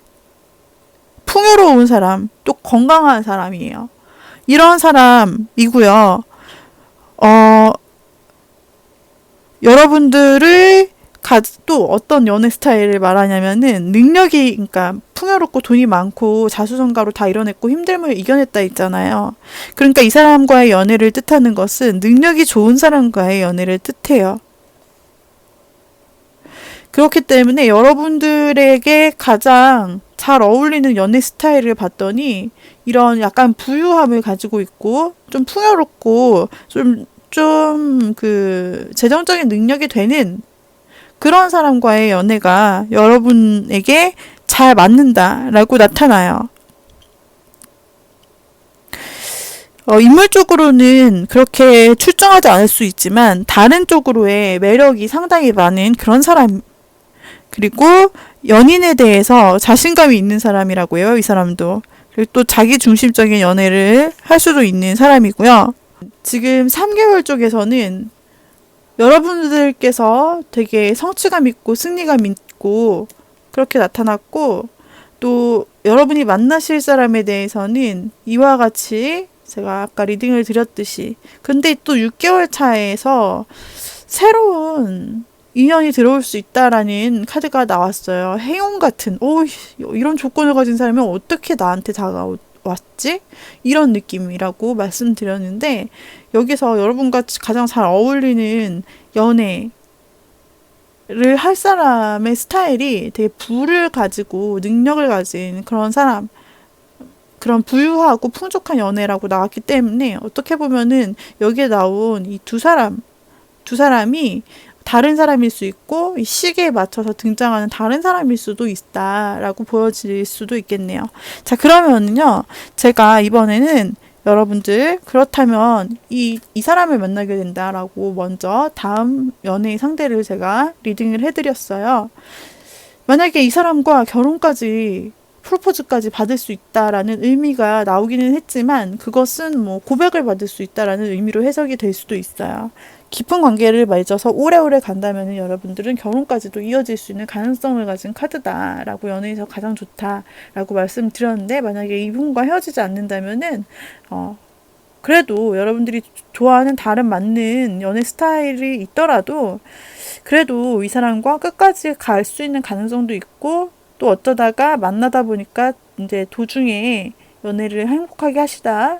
Speaker 1: 풍요로운 사람, 또 건강한 사람이에요. 이런 사람이고요. 여러분들을 또 어떤 연애 스타일을 말하냐면은 능력이, 그러니까 풍요롭고 돈이 많고 자수성가로 다 이뤄냈고 힘듦을 이겨냈다 했잖아요. 그러니까 이 사람과의 연애를 뜻하는 것은 능력이 좋은 사람과의 연애를 뜻해요. 그렇기 때문에 여러분들에게 가장 잘 어울리는 연애 스타일을 봤더니 이런 약간 부유함을 가지고 있고 좀 풍요롭고 재정적인 능력이 되는 그런 사람과의 연애가 여러분에게 잘 맞는다라고 나타나요. 인물적으로는 그렇게 출중하지 않을 수 있지만 다른 쪽으로의 매력이 상당히 많은 그런 사람. 그리고 연인에 대해서 자신감이 있는 사람이라고 해요, 이 사람도. 그리고 또 자기 중심적인 연애를 할 수도 있는 사람이고요. 지금 3개월 쪽에서는 여러분들께서 되게 성취감 있고 승리감 있고 그렇게 나타났고, 또 여러분이 만나실 사람에 대해서는 이와 같이 제가 아까 리딩을 드렸듯이, 근데 또 6개월 차에서 새로운 인연이 들어올 수 있다라는 카드가 나왔어요. 행운 같은, 이런 조건을 가진 사람이 어떻게 나한테 왔지? 이런 느낌이라고 말씀드렸는데, 여기서 여러분과 가장 잘 어울리는 연애를 할 사람의 스타일이 되게 부를 가지고 능력을 가진 그런 사람, 그런 부유하고 풍족한 연애라고 나왔기 때문에, 어떻게 보면은 여기에 나온 이 두 사람이 다른 사람일 수 있고, 이 시기에 맞춰서 등장하는 다른 사람일 수도 있다라고 보여질 수도 있겠네요. 자, 그러면은요, 제가 이번에는 여러분들, 그렇다면 이 사람을 만나게 된다라고 먼저 다음 연애의 상대를 제가 리딩을 해드렸어요. 만약에 이 사람과 결혼까지 프로포즈까지 받을 수 있다라는 의미가 나오기는 했지만, 그것은 뭐 고백을 받을 수 있다라는 의미로 해석이 될 수도 있어요. 깊은 관계를 맺어서 오래오래 간다면 여러분들은 결혼까지도 이어질 수 있는 가능성을 가진 카드다라고 연애에서 가장 좋다라고 말씀드렸는데, 만약에 이분과 헤어지지 않는다면은 그래도 여러분들이 좋아하는 다른 맞는 연애 스타일이 있더라도 그래도 이 사람과 끝까지 갈 수 있는 가능성도 있고, 또 어쩌다가 만나다 보니까 이제 도중에 연애를 행복하게 하시다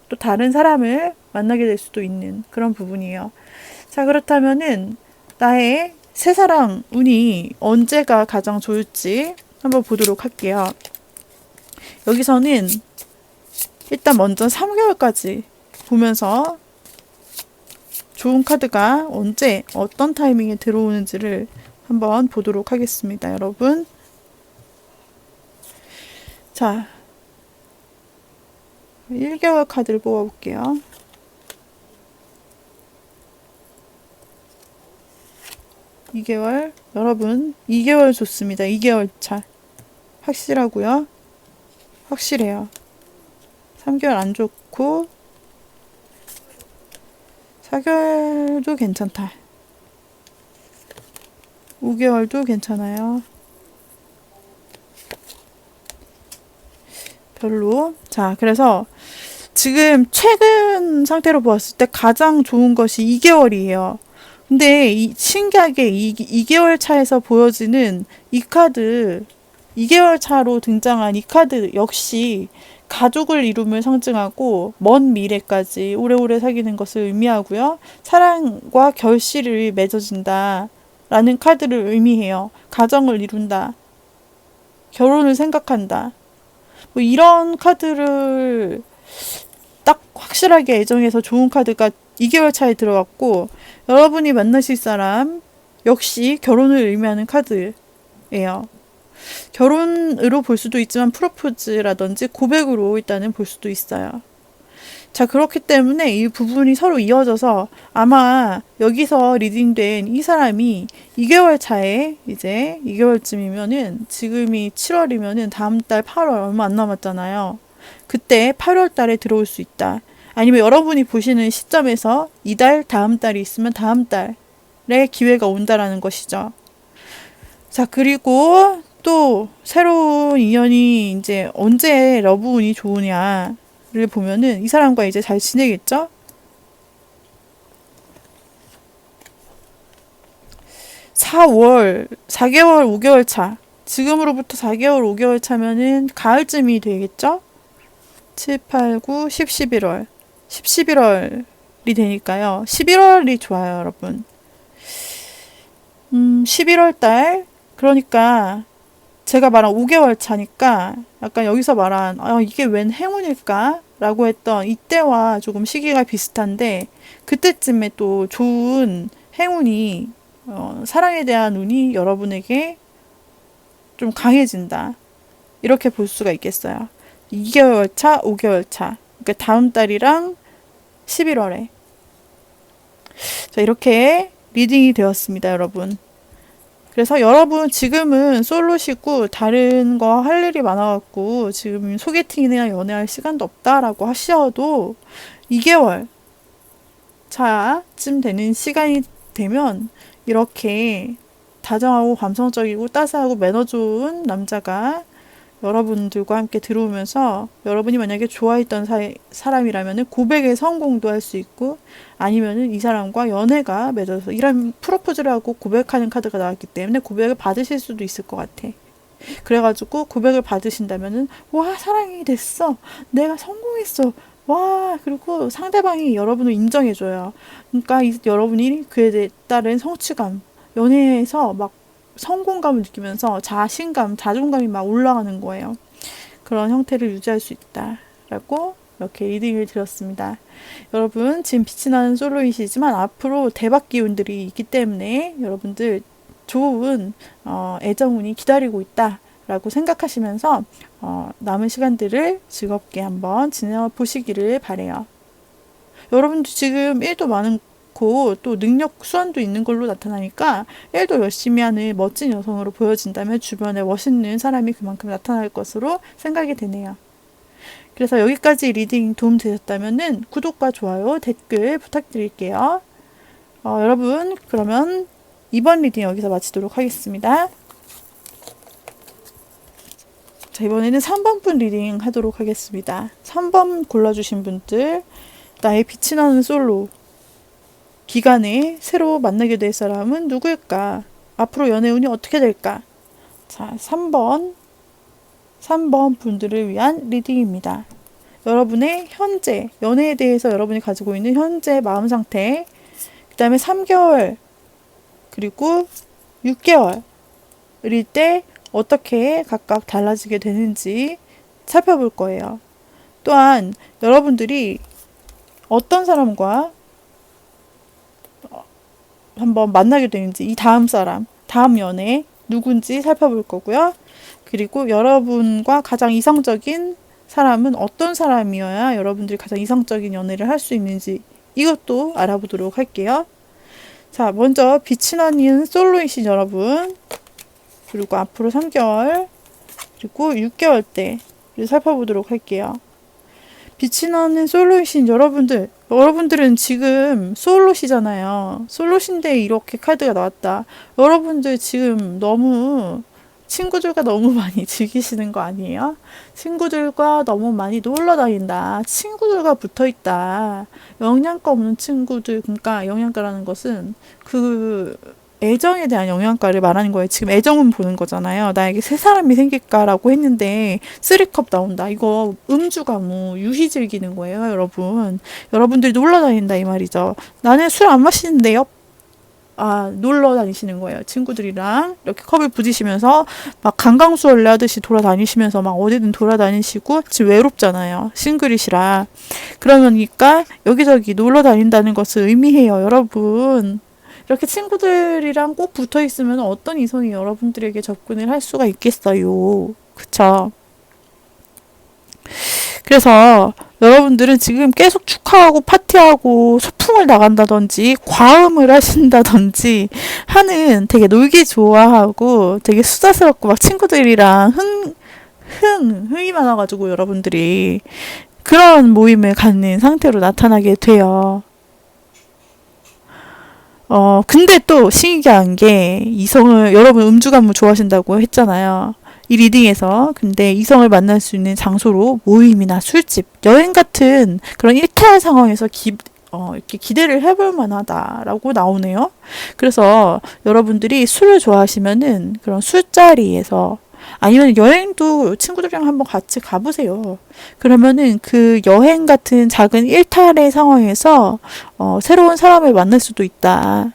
Speaker 1: 또 다른 사람을 만나게 될 수도 있는 그런 부분이에요. 자, 그렇다면은 나의 새사랑 운이 언제가 가장 좋을지 한번 보도록 할게요. 여기서는 일단 먼저 3개월까지 보면서 좋은 카드가 언제 어떤 타이밍에 들어오는지를 한번 보도록 하겠습니다, 여러분. 자, 1개월 카드를 뽑아볼게요. 여러분 2개월 좋습니다. 2개월 차 확실하고요. 확실해요. 3개월 안 좋고 4개월도 괜찮다. 5개월도 괜찮아요. 별로. 자, 그래서 지금 최근 상태로 보았을 때 가장 좋은 것이 2개월이에요. 근데 신기하게 2개월 차에서 보여지는 이 카드, 2개월 차로 등장한 이 카드 역시 가족을 이룸을 상징하고 먼 미래까지 오래오래 사귀는 것을 의미하고요. 사랑과 결실을 맺어진다 라는 카드를 의미해요. 가정을 이룬다. 결혼을 생각한다. 뭐 이런 카드를 딱 확실하게 애정해서 좋은 카드가 2개월 차에 들어갔고, 여러분이 만나실 사람 역시 결혼을 의미하는 카드예요. 결혼으로 볼 수도 있지만 프로포즈라든지 고백으로 일단은 볼 수도 있어요. 자, 그렇기 때문에 이 부분이 서로 이어져서 아마 여기서 리딩된 이 사람이 2개월 차에 이제 2개월쯤이면은 지금이 7월이면은 다음 달 8월 얼마 안 남았잖아요. 그때 8월 달에 들어올 수 있다. 아니면 여러분이 보시는 시점에서 이달 다음 달이 있으면 다음 달에 기회가 온다라는 것이죠. 자, 그리고 또 새로운 인연이 이제 언제 러브운이 좋으냐를 보면은 이 사람과 이제 잘 지내겠죠? 4월, 4개월, 5개월 차. 지금으로부터 4개월, 5개월 차면은 가을쯤이 되겠죠? 7, 8, 9, 10, 11월. 11월이 되니까요. 11월이 좋아요, 여러분. 11월 달. 그러니까 제가 말한 5개월 차니까 약간 여기서 말한 이게 웬 행운일까? 라고 했던 이때와 조금 시기가 비슷한데, 그때쯤에 또 좋은 행운이 사랑에 대한 운이 여러분에게 좀 강해진다. 이렇게 볼 수가 있겠어요. 2개월 차, 5개월 차. 그러니까 다음 달이랑 11월에. 자, 이렇게 리딩이 되었습니다, 여러분. 그래서 여러분 지금은 솔로시고 다른 거 할 일이 많아갖고 지금 소개팅이나 연애할 시간도 없다라고 하셔도 2개월 차쯤 되는 시간이 되면 이렇게 다정하고 감성적이고 따스하고 매너 좋은 남자가 여러분들과 함께 들어오면서, 여러분이 만약에 좋아했던 사람이라면 고백에 성공도 할 수 있고, 아니면은 이 사람과 연애가 맺어서 이런 프로포즈를 하고 고백하는 카드가 나왔기 때문에 고백을 받으실 수도 있을 것 같아. 그래가지고 고백을 받으신다면은 와 사랑이 됐어, 내가 성공했어, 와, 그리고 상대방이 여러분을 인정해줘요. 그러니까 여러분이 그에 따른 성취감, 연애에서 막 성공감을 느끼면서 자신감, 자존감이 막 올라가는 거예요. 그런 형태를 유지할 수 있다라고 이렇게 리딩을 드렸습니다. 여러분 지금 빛이 나는 솔로이시지만 앞으로 대박 기운들이 있기 때문에 여러분들 좋은 애정운이 기다리고 있다라고 생각하시면서 남은 시간들을 즐겁게 한번 지내어 보시기를 바래요. 여러분도 지금 일도 많고 또 능력 수완도 있는 걸로 나타나니까 일도 열심히 하는 멋진 여성으로 보여진다면 주변에 멋있는 사람이 그만큼 나타날 것으로 생각이 되네요. 그래서 여기까지 리딩 도움 되셨다면 구독과 좋아요, 댓글 부탁드릴게요. 여러분 그러면 이번 리딩 여기서 마치도록 하겠습니다. 자, 이번에는 3번 분 리딩 하도록 하겠습니다. 3번 골라주신 분들, 나의 빛이 나는 솔로 기간에 새로 만나게 될 사람은 누구일까? 앞으로 연애운이 어떻게 될까? 자, 3번 분들을 위한 리딩입니다. 여러분의 현재, 연애에 대해서 여러분이 가지고 있는 현재 마음 상태, 그 다음에 3개월, 그리고 6개월일 때 어떻게 각각 달라지게 되는지 살펴볼 거예요. 또한 여러분들이 어떤 사람과 한번 만나게 되는지, 이 다음 사람, 다음 연애 누군지 살펴볼 거고요. 그리고 여러분과 가장 이상적인 사람은 어떤 사람이어야 여러분들이 가장 이상적인 연애를 할 수 있는지 이것도 알아보도록 할게요. 자, 먼저 빛이 나는 솔로이신 여러분, 그리고 앞으로 3개월, 그리고 6개월 때를 살펴보도록 할게요. 빛이 나는 솔로이신 여러분들은 지금 솔로시잖아요. 솔로신데 이렇게 카드가 나왔다. 여러분들 지금 너무 친구들과 너무 많이 즐기시는 거 아니에요? 친구들과 너무 많이 놀러 다닌다. 친구들과 붙어 있다. 영양가 없는 친구들, 그러니까 영양가라는 것은 그 애정에 대한 영양가를 말하는 거예요. 지금 애정은 보는 거잖아요. 나에게 새 사람이 생길까라고 했는데 3컵 나온다. 이거 음주가무 유희 즐기는 거예요, 여러분. 여러분들이 놀러 다닌다 이 말이죠. 나는 술 안 마시는데요. 놀러 다니시는 거예요. 친구들이랑 이렇게 컵을 부딪히면서 막 강강수월래 하듯이 돌아다니시면서 막 어디든 돌아다니시고 지금 외롭잖아요. 싱글이시라. 그러니까 여기저기 놀러 다닌다는 것을 의미해요, 여러분. 이렇게 친구들이랑 꼭 붙어 있으면 어떤 이성이 여러분들에게 접근을 할 수가 있겠어요. 그쵸? 그래서 여러분들은 지금 계속 축하하고 파티하고 소풍을 나간다든지 과음을 하신다든지 하는, 되게 놀기 좋아하고 되게 수다스럽고 막 친구들이랑 흥이 많아가지고 여러분들이 그런 모임을 갖는 상태로 나타나게 돼요. 근데 또 신기한 게, 이성을, 여러분 음주가무 좋아하신다고 했잖아요. 이 리딩에서. 근데 이성을 만날 수 있는 장소로 모임이나 술집, 여행 같은 그런 일탈 상황에서 이렇게 기대를 해볼 만하다라고 나오네요. 그래서 여러분들이 술을 좋아하시면은 그런 술자리에서, 아니면 여행도 친구들이랑 한번 같이 가보세요. 그러면은 그 여행 같은 작은 일탈의 상황에서 새로운 사람을 만날 수도 있다.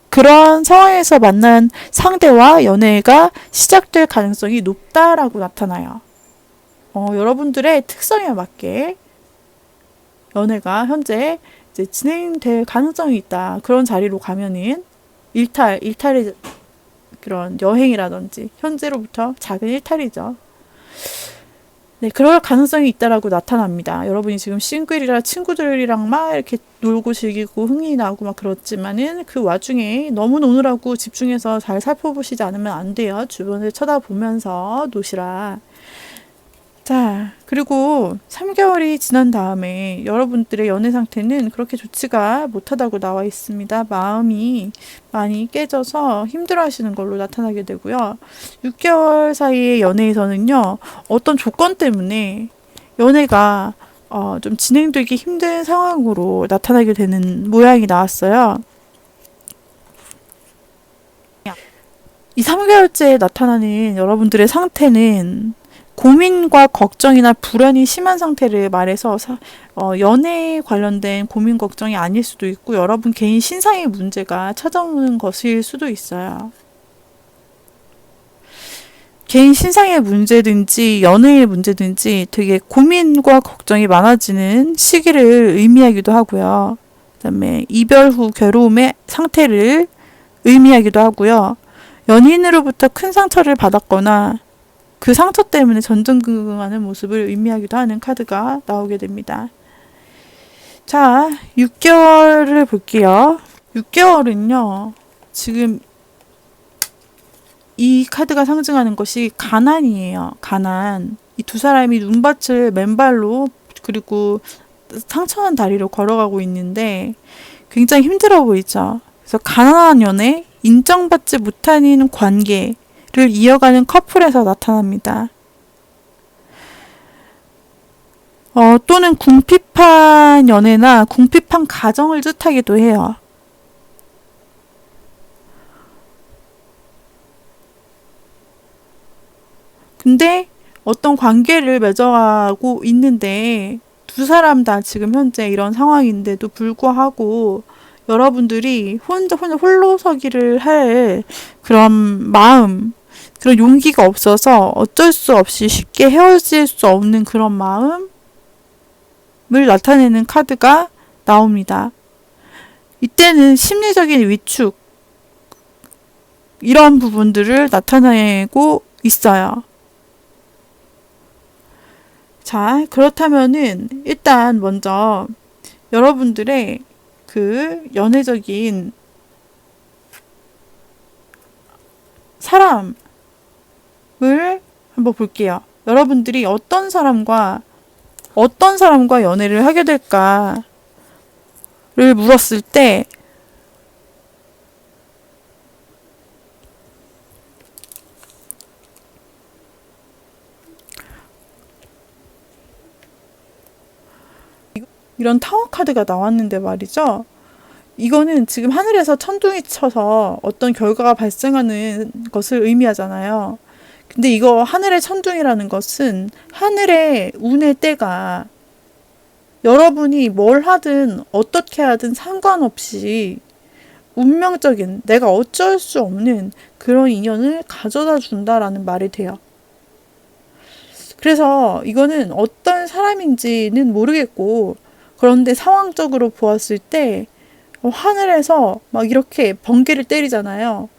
Speaker 1: 그런 상황에서 만난 상대와 연애가 시작될 가능성이 높다라고 나타나요. 여러분들의 특성에 맞게 연애가 현재 이제 진행될 가능성이 있다. 그런 자리로 가면은 일탈의 그런 여행이라든지 현재로부터 작은 일탈이죠. 네, 그럴 가능성이 있다라고 나타납니다. 여러분이 지금 싱글이라 친구들이랑 막 이렇게 놀고 즐기고 흥이 나고 막 그렇지만은 그 와중에 너무 노느라고 집중해서 잘 살펴보시지 않으면 안 돼요. 주변을 쳐다보면서 노시라. 자, 그리고 3개월이 지난 다음에 여러분들의 연애 상태는 그렇게 좋지가 못하다고 나와 있습니다. 마음이 많이 깨져서 힘들어 하시는 걸로 나타나게 되고요. 6개월 사이의 연애에서는요, 어떤 조건 때문에 연애가 좀 진행되기 힘든 상황으로 나타나게 되는 모양이 나왔어요. 이 3개월째에 나타나는 여러분들의 상태는 고민과 걱정이나 불안이 심한 상태를 말해서 연애에 관련된 고민 걱정이 아닐 수도 있고 여러분 개인 신상의 문제가 찾아오는 것일 수도 있어요. 개인 신상의 문제든지 연애의 문제든지 되게 고민과 걱정이 많아지는 시기를 의미하기도 하고요. 그다음에 이별 후 괴로움의 상태를 의미하기도 하고요. 연인으로부터 큰 상처를 받았거나 그 상처 때문에 전전긍긍하는 모습을 의미하기도 하는 카드가 나오게 됩니다. 자, 6개월을 볼게요. 6개월은요, 지금 이 카드가 상징하는 것이 가난이에요. 가난. 이 두 사람이 눈밭을 맨발로 그리고 상처난 다리로 걸어가고 있는데 굉장히 힘들어 보이죠. 그래서 가난한 연애, 인정받지 못하는 관계를 이어가는 커플에서 나타납니다. 또는 궁핍한 연애나 궁핍한 가정을 뜻하기도 해요. 근데 어떤 관계를 맺어가고 있는데 두 사람 다 지금 현재 이런 상황인데도 불구하고 여러분들이 혼자 홀로서기를 할 그런 마음, 그런 용기가 없어서 어쩔 수 없이 쉽게 헤어질 수 없는 그런 마음을 나타내는 카드가 나옵니다. 이때는 심리적인 위축, 이런 부분들을 나타내고 있어요. 자, 그렇다면은 일단 먼저 여러분들의 그 연애적인 사람을 한번 볼게요. 여러분들이 어떤 사람과 연애를 하게 될까를 물었을 때 이런 타워 카드가 나왔는데 말이죠. 이거는 지금 하늘에서 천둥이 쳐서 어떤 결과가 발생하는 것을 의미하잖아요. 근데 이거 하늘의 천둥이라는 것은 하늘의 운의 때가 여러분이 뭘 하든 어떻게 하든 상관없이 운명적인 내가 어쩔 수 없는 그런 인연을 가져다 준다라는 말이 돼요. 그래서 이거는 어떤 사람인지는 모르겠고 그런데 상황적으로 보았을 때 하늘에서 막 이렇게 번개를 때리잖아요.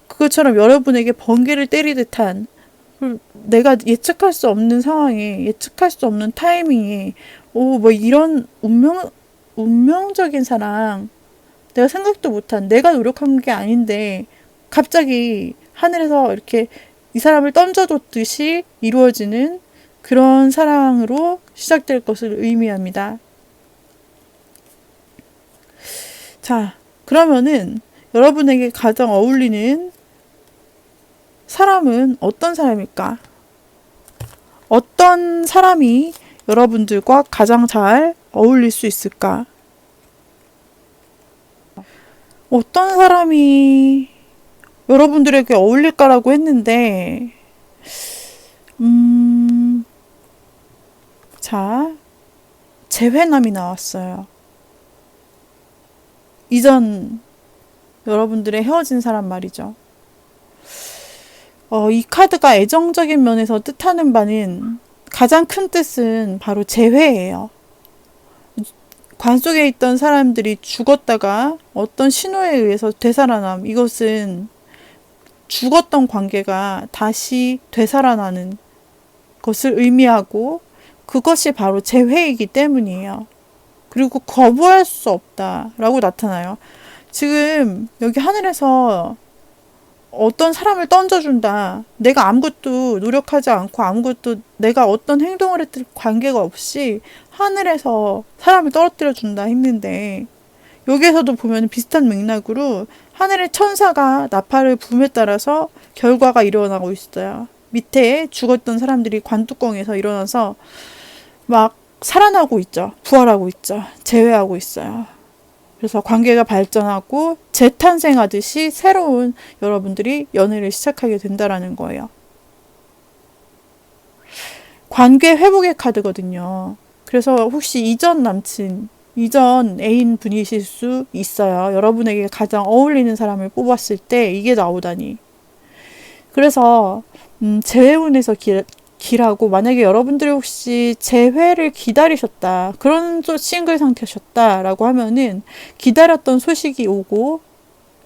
Speaker 1: 그것처럼 여러분에게 번개를 때리듯한 내가 예측할 수 없는 상황에 예측할 수 없는 타이밍에 뭐 이런 운명적인 사랑 내가 생각도 못한 내가 노력한 게 아닌데 갑자기 하늘에서 이렇게 이 사람을 던져줬듯이 이루어지는 그런 사랑으로 시작될 것을 의미합니다. 자, 그러면은 여러분에게 가장 어울리는 사람은 어떤 사람일까? 어떤 사람이 여러분들과 가장 잘 어울릴 수 있을까? 어떤 사람이 여러분들에게 어울릴까라고 했는데, 자, 재회남이 나왔어요. 이전 여러분들의 헤어진 사람 말이죠. 이 카드가 애정적인 면에서 뜻하는 바는 가장 큰 뜻은 바로 재회예요. 관 속에 있던 사람들이 죽었다가 어떤 신호에 의해서 되살아남. 이것은 죽었던 관계가 다시 되살아나는 것을 의미하고 그것이 바로 재회이기 때문이에요. 그리고 거부할 수 없다라고 나타나요. 지금 여기 하늘에서 어떤 사람을 던져준다. 내가 아무것도 노력하지 않고 아무것도 내가 어떤 행동을 했든 관계가 없이 하늘에서 사람을 떨어뜨려 준다 했는데 여기에서도 보면 비슷한 맥락으로 하늘의 천사가 나팔을 붐에 따라서 결과가 일어나고 있어요. 밑에 죽었던 사람들이 관뚜껑에서 일어나서 막 살아나고 있죠. 부활하고 있죠. 재회하고 있어요. 그래서 관계가 발전하고 재탄생하듯이 새로운 여러분들이 연애를 시작하게 된다라는 거예요. 관계 회복의 카드거든요. 그래서 혹시 이전 남친, 이전 애인 분이실 수 있어요. 여러분에게 가장 어울리는 사람을 뽑았을 때 이게 나오다니. 그래서 재회운에서 기라고, 만약에 여러분들이 혹시 재회를 기다리셨다, 그런 싱글 상태셨다라고 하면은 기다렸던 소식이 오고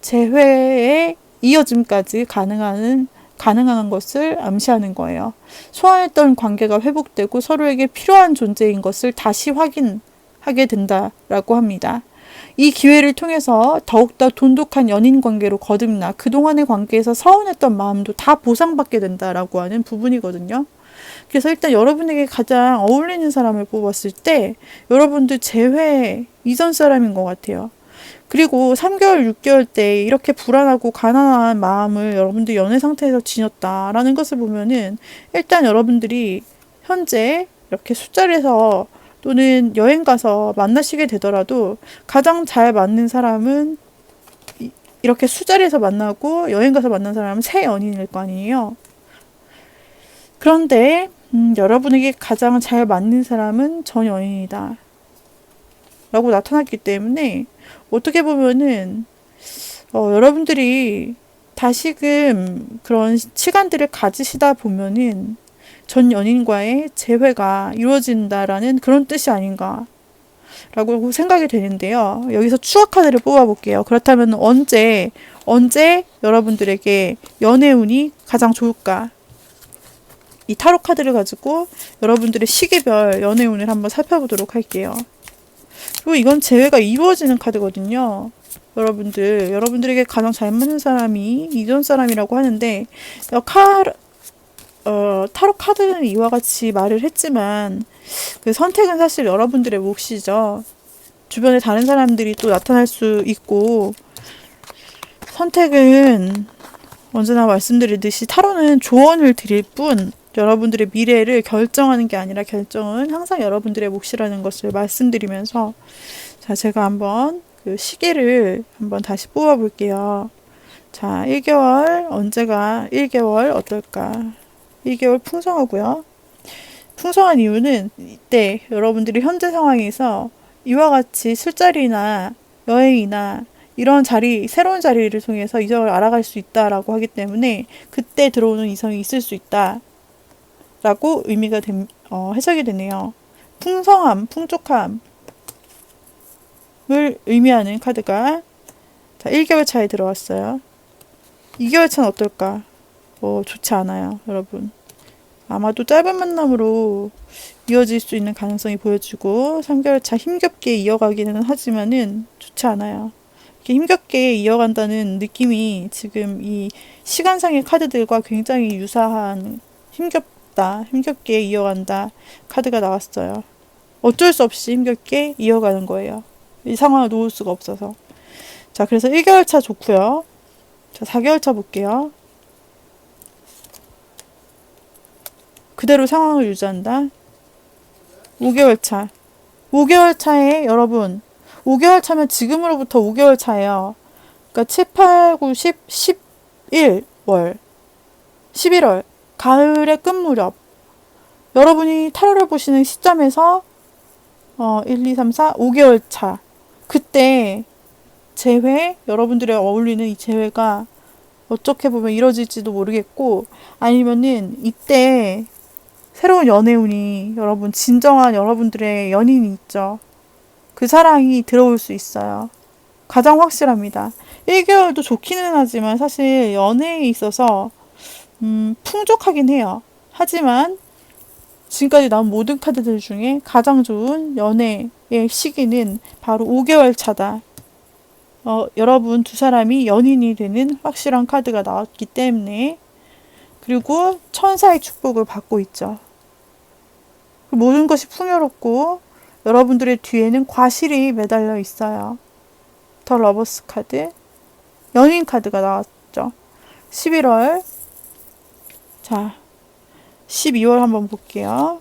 Speaker 1: 재회의 이어짐까지 가능한 것을 암시하는 거예요. 소원했던 관계가 회복되고 서로에게 필요한 존재인 것을 다시 확인하게 된다라고 합니다. 이 기회를 통해서 더욱더 돈독한 연인 관계로 거듭나 그동안의 관계에서 서운했던 마음도 다 보상받게 된다라고 하는 부분이거든요. 그래서 일단 여러분에게 가장 어울리는 사람을 뽑았을 때 여러분들 재회 이전 사람인 것 같아요. 그리고 3개월, 6개월 때 이렇게 불안하고 가난한 마음을 여러분들 연애 상태에서 지녔다라는 것을 보면은 일단 여러분들이 현재 이렇게 술자리에서 또는 여행 가서 만나시게 되더라도 가장 잘 맞는 사람은 이렇게 술자리에서 만나고 여행 가서 만난 사람은 새 연인일 거 아니에요. 그런데 여러분에게 가장 잘 맞는 사람은 전 연인이다 라고 나타났기 때문에 어떻게 보면은 여러분들이 다시금 그런 시간들을 가지시다 보면은 전 연인과의 재회가 이루어진다라는 그런 뜻이 아닌가 라고 생각이 되는데요. 여기서 추억 카드를 뽑아볼게요. 그렇다면 언제 여러분들에게 연애운이 가장 좋을까? 이 타로 카드를 가지고 여러분들의 시기별 연애운을 한번 살펴보도록 할게요. 그리고 이건 재회가 이루어지는 카드거든요. 여러분들에게 가장 잘 맞는 사람이 이전 사람이라고 하는데, 타로 카드는 이와 같이 말을 했지만, 그 선택은 사실 여러분들의 몫이죠. 주변에 다른 사람들이 또 나타날 수 있고, 선택은 언제나 말씀드리듯이 타로는 조언을 드릴 뿐, 여러분들의 미래를 결정하는 게 아니라 결정은 항상 여러분들의 몫이라는 것을 말씀드리면서, 자, 제가 한번 그 시계를 한번 다시 뽑아 볼게요. 자, 1개월, 1개월 어떨까? 1개월 풍성하고요. 풍성한 이유는 이때 여러분들이 현재 상황에서 이와 같이 술자리나 여행이나 이런 새로운 자리를 통해서 이성을 알아갈 수 있다라고 하기 때문에 그때 들어오는 이성이 있을 수 있다. 라고 해석이 되네요. 풍성함, 풍족함을 의미하는 카드가, 자, 1개월 차에 들어왔어요. 2개월 차는 어떨까? 좋지 않아요, 여러분. 아마도 짧은 만남으로 이어질 수 있는 가능성이 보여지고, 3개월 차 힘겹게 이어가기는 하지만은 좋지 않아요. 이렇게 힘겹게 이어간다는 느낌이 지금 이 시간상의 카드들과 굉장히 유사한 힘겹게 이어간다 카드가 나왔어요. 어쩔 수 없이 힘겹게 이어가는 거예요. 이 상황을 놓을 수가 없어서. 자, 그래서 1개월 차 좋고요. 자, 4개월 차 볼게요. 그대로 상황을 유지한다. 5개월 차. 5개월 차에 여러분, 5개월 차면 지금으로부터 5개월 차예요. 그러니까 7, 8, 9, 10, 11월. 11월. 가을의 끝 무렵. 여러분이 타로를 보시는 시점에서 1, 2, 3, 4, 5개월 차. 그때 여러분들의 어울리는 이 재회가 어떻게 보면 이뤄질지도 모르겠고, 아니면은 이때 새로운 연애운이, 여러분 진정한 여러분들의 연인이 있죠. 그 사랑이 들어올 수 있어요. 가장 확실합니다. 1개월도 좋기는 하지만 사실 연애에 있어서 풍족하긴 해요. 하지만 지금까지 나온 모든 카드들 중에 가장 좋은 연애의 시기는 바로 5개월 차다. 여러분 두 사람이 연인이 되는 확실한 카드가 나왔기 때문에, 그리고 천사의 축복을 받고 있죠. 모든 것이 풍요롭고 여러분들의 뒤에는 과실이 매달려 있어요. 더 러버스 카드, 연인 카드가 나왔죠. 11월. 자, 12월 한번 볼게요.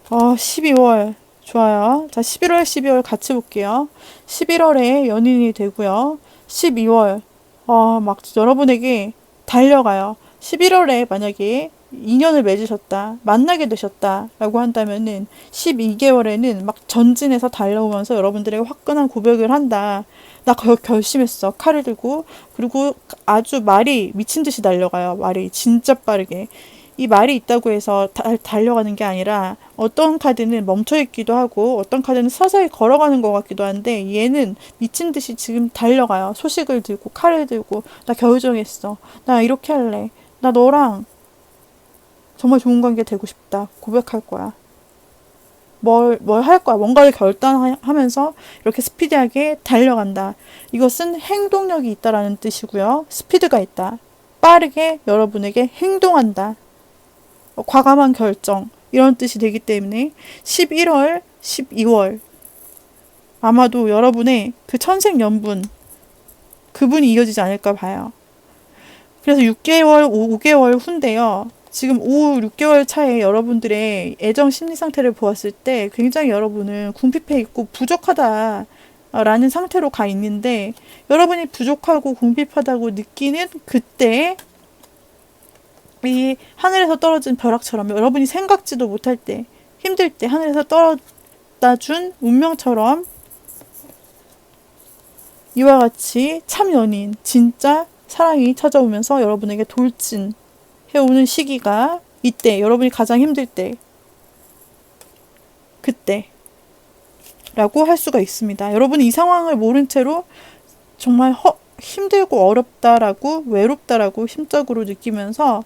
Speaker 1: 12월. 좋아요. 자, 11월, 12월 같이 볼게요. 11월에 연인이 되고요. 12월, 막 여러분에게 달려가요. 11월에 만약에 인연을 맺으셨다, 만나게 되셨다, 라고 한다면은 12개월에는 막 전진해서 달려오면서 여러분들에게 화끈한 고백을 한다. 나 결심했어. 칼을 들고. 그리고 아주 말이 미친 듯이 달려가요. 말이 진짜 빠르게. 이 말이 있다고 해서 달려가는 게 아니라 어떤 카드는 멈춰 있기도 하고 어떤 카드는 서서히 걸어가는 것 같기도 한데 얘는 미친 듯이 지금 달려가요. 소식을 들고 칼을 들고 나 결정했어. 나 이렇게 할래. 나 너랑 정말 좋은 관계 되고 싶다. 고백할 거야. 뭘 할 거야. 뭔가를 결단하면서 이렇게 스피디하게 달려간다. 이것은 행동력이 있다라는 뜻이고요. 스피드가 있다. 빠르게 여러분에게 행동한다. 과감한 결정 이런 뜻이 되기 때문에 11월, 12월 아마도 여러분의 그 천생연분 그분이 이어지지 않을까 봐요. 그래서 6개월, 5개월 후인데요. 지금 5, 6개월 차에 여러분들의 애정 심리 상태를 보았을 때 굉장히 여러분은 궁핍해 있고 부족하다 라는 상태로 가 있는데 여러분이 부족하고 궁핍하다고 느끼는 그때 이 하늘에서 떨어진 벼락처럼 여러분이 생각지도 못할 때 힘들 때 하늘에서 떨어다 준 운명처럼 이와 같이 참 연인 진짜 사랑이 찾아오면서 여러분에게 돌진해오는 시기가 이때 여러분이 가장 힘들 때 그때 라고 할 수가 있습니다. 여러분이 이 상황을 모른 채로 정말 힘들고 어렵다라고 외롭다라고 심적으로 느끼면서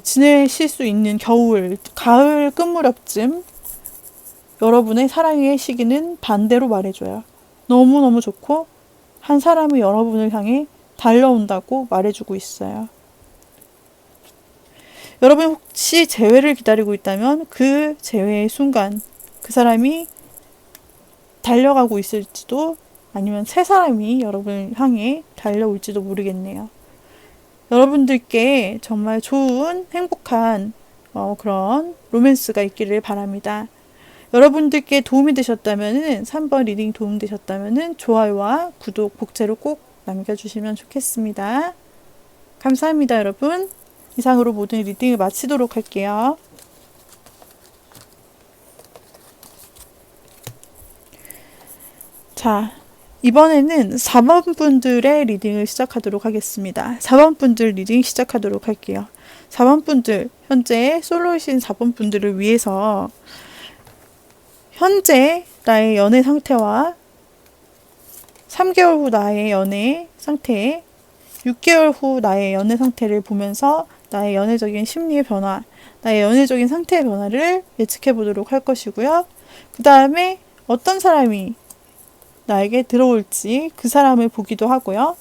Speaker 1: 지내실 수 있는 겨울, 가을 끝무렵쯤 여러분의 사랑의 시기는 반대로 말해줘요. 너무너무 좋고 한 사람이 여러분을 향해 달려온다고 말해주고 있어요. 여러분 혹시 재회를 기다리고 있다면 그 재회의 순간 그 사람이 달려가고 있을지도 아니면 새 사람이 여러분을 향해 달려올지도 모르겠네요. 여러분들께 정말 좋은 행복한 그런 로맨스가 있기를 바랍니다. 여러분들께 도움이 되셨다면 3번 리딩 도움되셨다면 좋아요와 구독, 복제로 꼭 남겨주시면 좋겠습니다. 감사합니다, 여러분. 이상으로 모든 리딩을 마치도록 할게요. 자, 이번에는 4번 분들의 리딩을 시작하도록 하겠습니다. 4번 분들 리딩 시작하도록 할게요. 4번 분들, 현재 솔로이신 4번 분들을 위해서 현재 나의 연애 상태와 3개월 후 나의 연애 상태, 6개월 후 나의 연애 상태를 보면서 나의 연애적인 심리의 변화, 나의 연애적인 상태의 변화를 예측해 보도록 할 것이고요. 그 다음에 어떤 사람이 나에게 들어올지 그 사람을 보기도 하고요.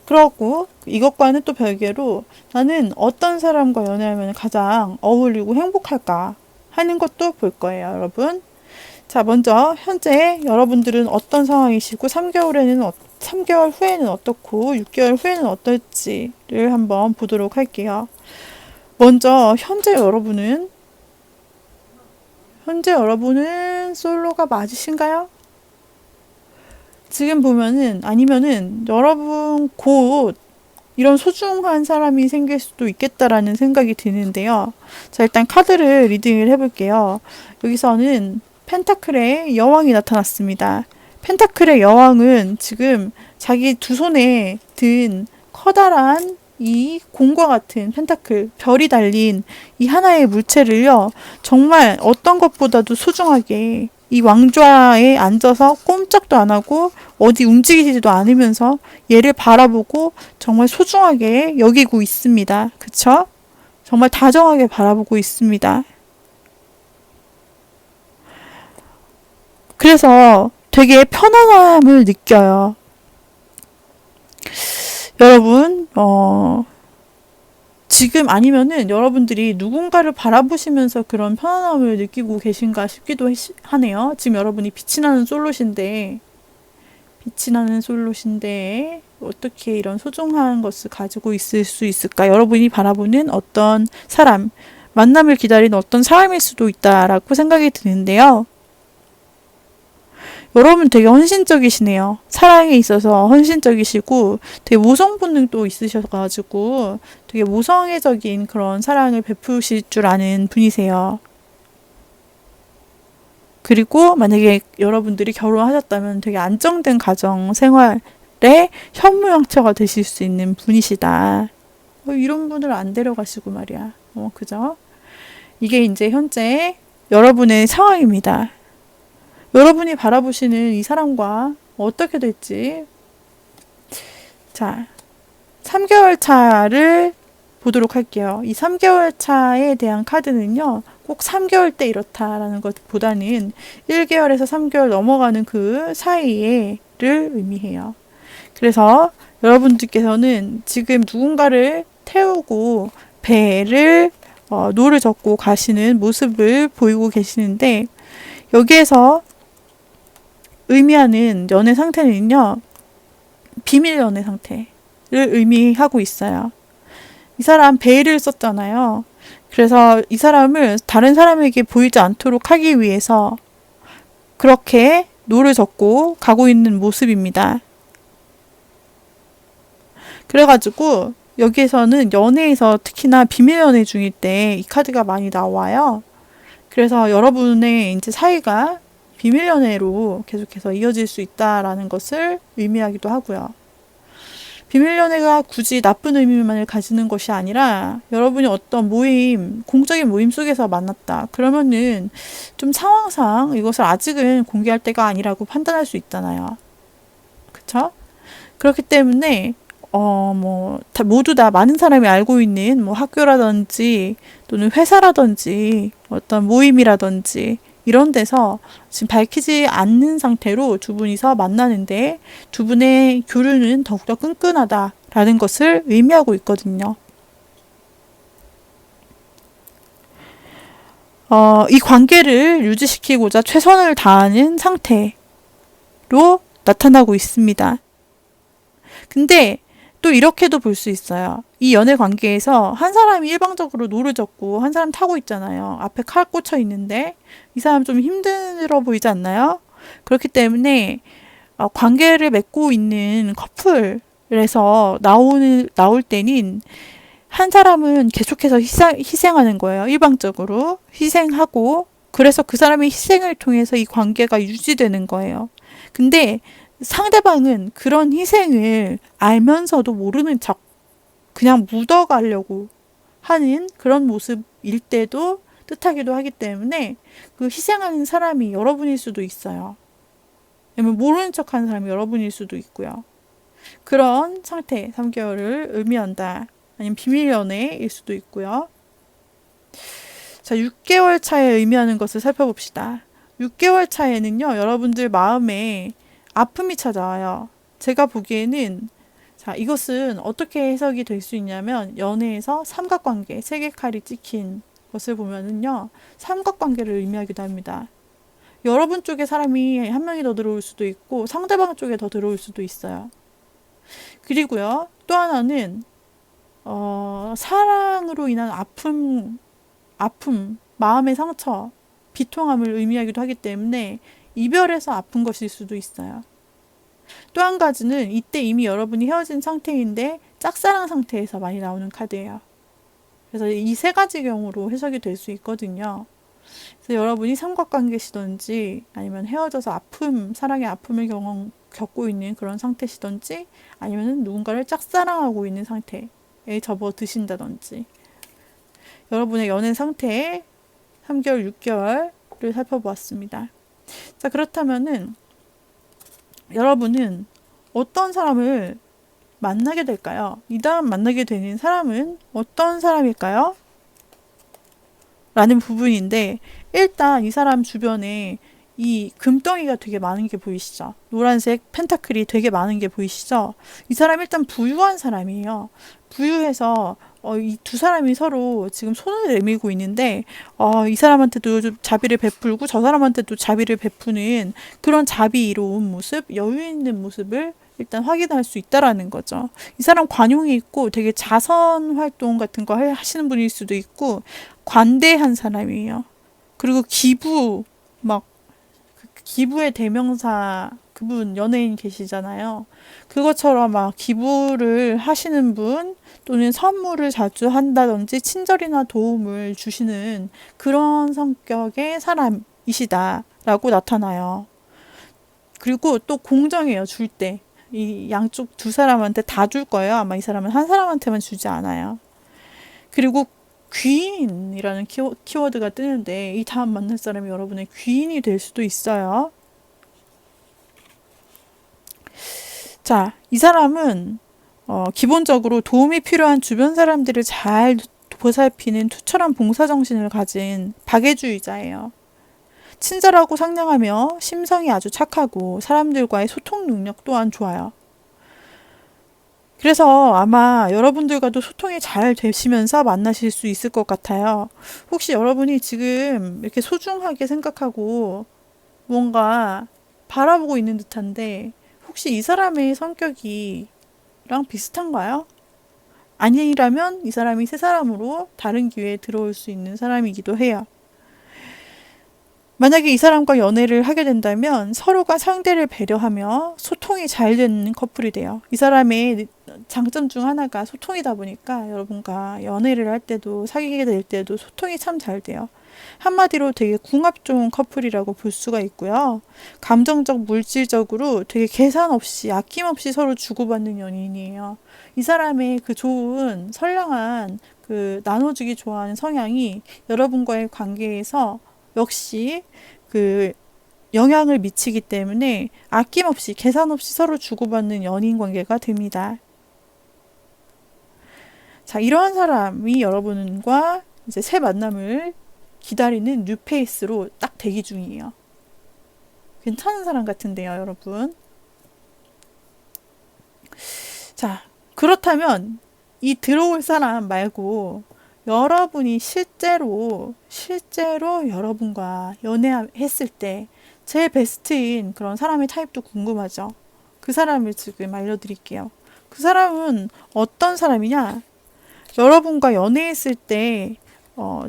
Speaker 1: 그러고 이것과는 또 별개로 나는 어떤 사람과 연애하면 가장 어울리고 행복할까 하는 것도 볼 거예요, 여러분. 자, 먼저 현재 여러분들은 어떤 상황이시고 3개월 후에는 어떻고 6개월 후에는 어떨지를 한번 보도록 할게요. 먼저 현재 여러분은 솔로가 맞으신가요? 지금 보면은 아니면은 여러분 곧 이런 소중한 사람이 생길 수도 있겠다라는 생각이 드는데요. 자, 일단 카드를 리딩을 해볼게요. 여기서는 펜타클의 여왕이 나타났습니다. 펜타클의 여왕은 지금 자기 두 손에 든 커다란 이 공과 같은 펜타클, 별이 달린 이 하나의 물체를요, 정말 어떤 것보다도 소중하게 이 왕좌에 앉아서 꼼짝도 안 하고 어디 움직이지도 않으면서 얘를 바라보고 정말 소중하게 여기고 있습니다. 그쵸? 정말 다정하게 바라보고 있습니다. 그래서 되게 편안함을 느껴요. 여러분, 지금 아니면은 여러분들이 누군가를 바라보시면서 그런 편안함을 느끼고 계신가 싶기도 하네요. 지금 여러분이 빛이 나는 솔로신데 어떻게 이런 소중한 것을 가지고 있을 수 있을까? 여러분이 바라보는 어떤 사람, 만남을 기다리는 어떤 사람일 수도 있다라고 생각이 드는데요. 여러분 되게 헌신적이시네요. 사랑에 있어서 헌신적이시고 되게 모성 본능도 있으셔가지고 되게 모성애적인 그런 사랑을 베푸실 줄 아는 분이세요. 그리고 만약에 여러분들이 결혼하셨다면 되게 안정된 가정 생활에 현모양처가 되실 수 있는 분이시다. 이런 분을 안 데려가시고 말이야. 그죠? 이게 이제 현재 여러분의 상황입니다. 여러분이 바라보시는 이 사람과 어떻게 될지. 자, 3개월 차를 보도록 할게요. 이 3개월 차에 대한 카드는요, 꼭 3개월 때 이렇다라는 것보다는 1개월에서 3개월 넘어가는 그 사이에를 의미해요. 그래서 여러분들께서는 지금 누군가를 태우고 배를 노를 젓고 가시는 모습을 보이고 계시는데, 여기에서 의미하는 연애 상태는요, 비밀 연애 상태를 의미하고 있어요. 이 사람 베일을 썼잖아요. 그래서 이 사람을 다른 사람에게 보이지 않도록 하기 위해서 그렇게 노를 젓고 가고 있는 모습입니다. 그래가지고 여기에서는 연애에서 특히나 비밀 연애 중일 때 이 카드가 많이 나와요. 그래서 여러분의 이제 사이가 비밀 연애로 계속해서 이어질 수 있다라는 것을 의미하기도 하고요. 비밀 연애가 굳이 나쁜 의미만을 가지는 것이 아니라 여러분이 어떤 모임, 공적인 모임 속에서 만났다. 그러면은 좀 상황상 이것을 아직은 공개할 때가 아니라고 판단할 수 있잖아요. 그쵸? 그렇기 때문에 모두 다 많은 사람이 알고 있는 학교라든지 또는 회사라든지 어떤 모임이라든지 이런 데서 지금 밝히지 않는 상태로 두 분이서 만나는데 두 분의 교류는 더욱더 끈끈하다라는 것을 의미하고 있거든요. 이 관계를 유지시키고자 최선을 다하는 상태로 나타나고 있습니다. 근데 또 이렇게도 볼 수 있어요. 이 연애 관계에서 한 사람이 일방적으로 노를 젓고 한 사람 타고 있잖아요. 앞에 칼 꽂혀 있는데 이 사람 좀 힘들어 보이지 않나요? 그렇기 때문에 관계를 맺고 있는 커플에서 나올 때는 한 사람은 계속해서 희생하는 거예요. 일방적으로 희생하고 그래서 그 사람의 희생을 통해서 이 관계가 유지되는 거예요. 근데 상대방은 그런 희생을 알면서도 모르는 척 그냥 묻어가려고 하는 그런 모습일 때도 뜻하기도 하기 때문에 그 희생하는 사람이 여러분일 수도 있어요. 아니면 모르는 척 하는 사람이 여러분일 수도 있고요. 그런 상태 3개월을 의미한다. 아니면 비밀 연애일 수도 있고요. 자, 6개월 차에 의미하는 것을 살펴봅시다. 6개월 차에는요, 여러분들 마음에 아픔이 찾아와요. 제가 보기에는 자, 이것은 어떻게 해석이 될 수 있냐면 연애에서 삼각관계, 세 개 칼이 찍힌 것을 보면은요. 삼각관계를 의미하기도 합니다. 여러분 쪽에 사람이 한 명이 더 들어올 수도 있고 상대방 쪽에 더 들어올 수도 있어요. 그리고요. 또 하나는 사랑으로 인한 아픔, 마음의 상처, 비통함을 의미하기도 하기 때문에 이별에서 아픈 것일 수도 있어요. 또 한 가지는 이때 이미 여러분이 헤어진 상태인데 짝사랑 상태에서 많이 나오는 카드예요. 그래서 이 세 가지 경우로 해석이 될 수 있거든요. 그래서 여러분이 삼각관계시든지 아니면 헤어져서 사랑의 아픔을 겪고 있는 그런 상태시든지 아니면 누군가를 짝사랑하고 있는 상태에 접어드신다든지 여러분의 연애 상태에 3개월, 6개월을 살펴보았습니다. 자, 그렇다면은 여러분은 어떤 사람을 만나게 될까요? 이 다음 만나게 되는 사람은 어떤 사람일까요? 라는 부분인데 일단 이 사람 주변에 이 금덩이가 되게 많은 게 보이시죠? 노란색 펜타클이 되게 많은 게 보이시죠? 이 사람 일단 부유한 사람이에요. 부유해서 이 두 사람이 서로 지금 손을 내밀고 있는데 이 사람한테도 좀 자비를 베풀고 저 사람한테도 자비를 베푸는 그런 자비로운 모습, 여유 있는 모습을 일단 확인할 수 있다라는 거죠. 이 사람 관용이 있고 되게 자선 활동 같은 거 하시는 분일 수도 있고 관대한 사람이에요. 그리고 기부 막 기부의 대명사 그분 연예인 계시잖아요. 그것처럼 막 기부를 하시는 분 또는 선물을 자주 한다든지 친절이나 도움을 주시는 그런 성격의 사람이시다라고 나타나요. 그리고 또 공정해요, 줄 때. 이 양쪽 두 사람한테 다 줄 거예요. 아마 이 사람은 한 사람한테만 주지 않아요. 그리고 귀인이라는 키워드가 뜨는데 이 다음 만날 사람이 여러분의 귀인이 될 수도 있어요. 자, 이 사람은 기본적으로 도움이 필요한 주변 사람들을 잘 보살피는 투철한 봉사정신을 가진 박애주의자예요. 친절하고 상냥하며 심성이 아주 착하고 사람들과의 소통 능력 또한 좋아요. 그래서 아마 여러분들과도 소통이 잘 되시면서 만나실 수 있을 것 같아요. 혹시 여러분이 지금 이렇게 소중하게 생각하고 뭔가 바라보고 있는 듯한데 혹시 이 사람의 성격이랑 비슷한가요? 아니라면 이 사람이 새 사람으로 다른 기회에 들어올 수 있는 사람이기도 해요. 만약에 이 사람과 연애를 하게 된다면 서로가 상대를 배려하며 소통이 잘 되는 커플이 돼요. 이 사람의 장점 중 하나가 소통이다 보니까 여러분과 연애를 할 때도 사귀게 될 때도 소통이 참 잘 돼요. 한마디로 되게 궁합 좋은 커플이라고 볼 수가 있고요. 감정적, 물질적으로 되게 계산 없이, 아낌없이 서로 주고받는 연인이에요. 이 사람의 그 좋은, 선량한, 그 나눠주기 좋아하는 성향이 여러분과의 관계에서 역시 그 영향을 미치기 때문에 아낌없이 계산 없이 서로 주고받는 연인 관계가 됩니다. 자, 이러한 사람이 여러분과 이제 새 만남을 기다리는 뉴페이스로 딱 대기 중이에요. 괜찮은 사람 같은데요, 여러분. 자, 그렇다면 이 들어올 사람 말고 여러분이 실제로 여러분과 연애했을 때 제일 베스트인 그런 사람의 타입도 궁금하죠. 그 사람을 지금 알려드릴게요. 그 사람은 어떤 사람이냐? 여러분과 연애했을 때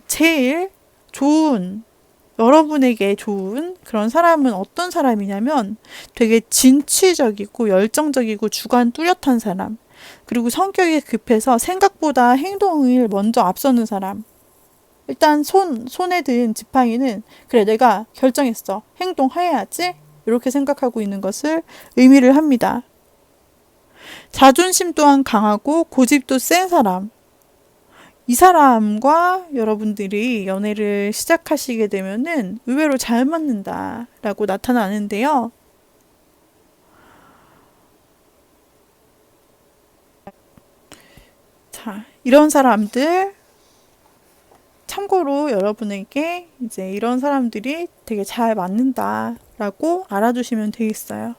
Speaker 1: 제일 좋은 여러분에게 좋은 그런 사람은 어떤 사람이냐면 되게 진취적이고 열정적이고 주관 뚜렷한 사람. 그리고 성격이 급해서 생각보다 행동을 먼저 앞서는 사람. 일단 손에 든 지팡이는 그래 내가 결정했어. 행동해야지. 이렇게 생각하고 있는 것을 의미를 합니다. 자존심 또한 강하고 고집도 센 사람. 이 사람과 여러분들이 연애를 시작하시게 되면은 의외로 잘 맞는다라고 나타나는데요. 자, 이런 사람들 참고로 여러분에게 이제 이런 사람들이 되게 잘 맞는다라고 알아두시면 되겠어요.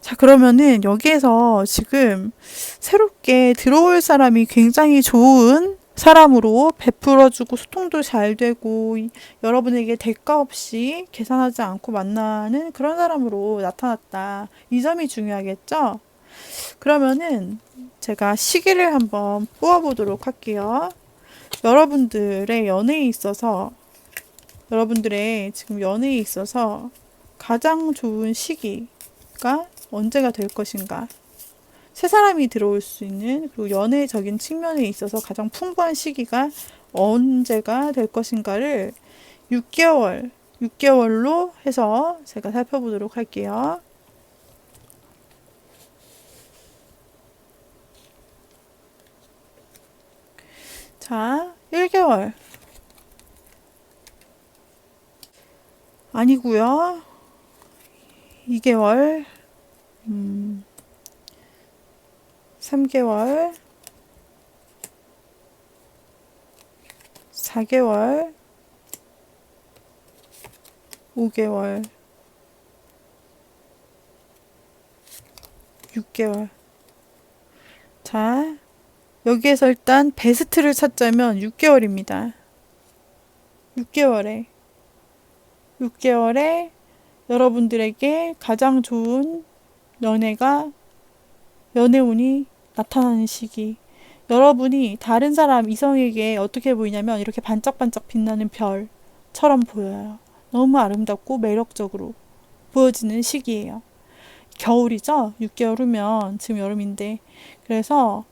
Speaker 1: 자, 그러면은 여기에서 지금 새롭게 들어올 사람이 굉장히 좋은 사람으로 베풀어주고 소통도 잘 되고 여러분에게 대가 없이 계산하지 않고 만나는 그런 사람으로 나타났다. 이 점이 중요하겠죠? 그러면은 제가 시기를 한번 뽑아보도록 할게요. 여러분들의 연애에 있어서 여러분들의 지금 연애에 있어서 가장 좋은 시기가 언제가 될 것인가? 새 사람이 들어올 수 있는 그리고 연애적인 측면에 있어서 가장 풍부한 시기가 언제가 될 것인가를 6개월로 해서 제가 살펴보도록 할게요. 자, 1개월. 아니고요. 2개월. 3개월. 4개월. 5개월. 6개월. 자, 여기에서 일단 베스트를 찾자면 6개월입니다. 6개월에 여러분들에게 가장 좋은 연애운이 나타나는 시기. 여러분이 다른 사람 이성에게 어떻게 보이냐면 이렇게 반짝반짝 빛나는 별처럼 보여요. 너무 아름답고 매력적으로. 보여지는 시기예요. 겨울이죠. 6개월 후면 지금 여름인데. 그래서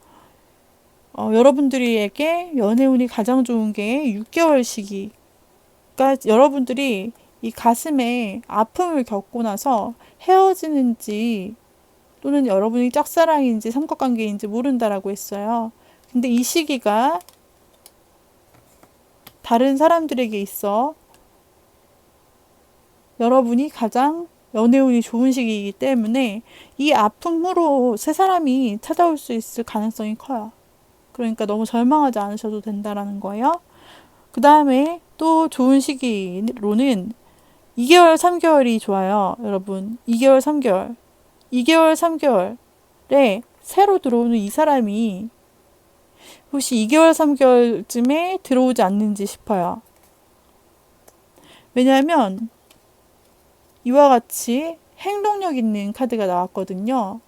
Speaker 1: 여러분들에게 연애운이 가장 좋은 게 6개월 시기. 그러니까 여러분들이 이 가슴에 아픔을 겪고 나서 헤어지는지 또는 여러분이 짝사랑인지 삼角관계인지 모른다라고 했어요. 근데 이 시기가 다른 사람들에게 있어 여러분이 가장 연애운이 좋은 시기이기 때문에 이 아픔으로 새 사람이 찾아올 수 있을 가능성이 커요. 그러니까 너무 절망하지 않으셔도 된다라는 거예요. 그 다음에 또 좋은 시기로는 2개월, 3개월이 좋아요. 여러분, 2개월, 3개월. 2개월, 3개월에 새로 들어오는 이 사람이 혹시 2개월, 3개월쯤에 들어오지 않는지 싶어요. 왜냐하면 이와 같이 행동력 있는 카드가 나왔거든요.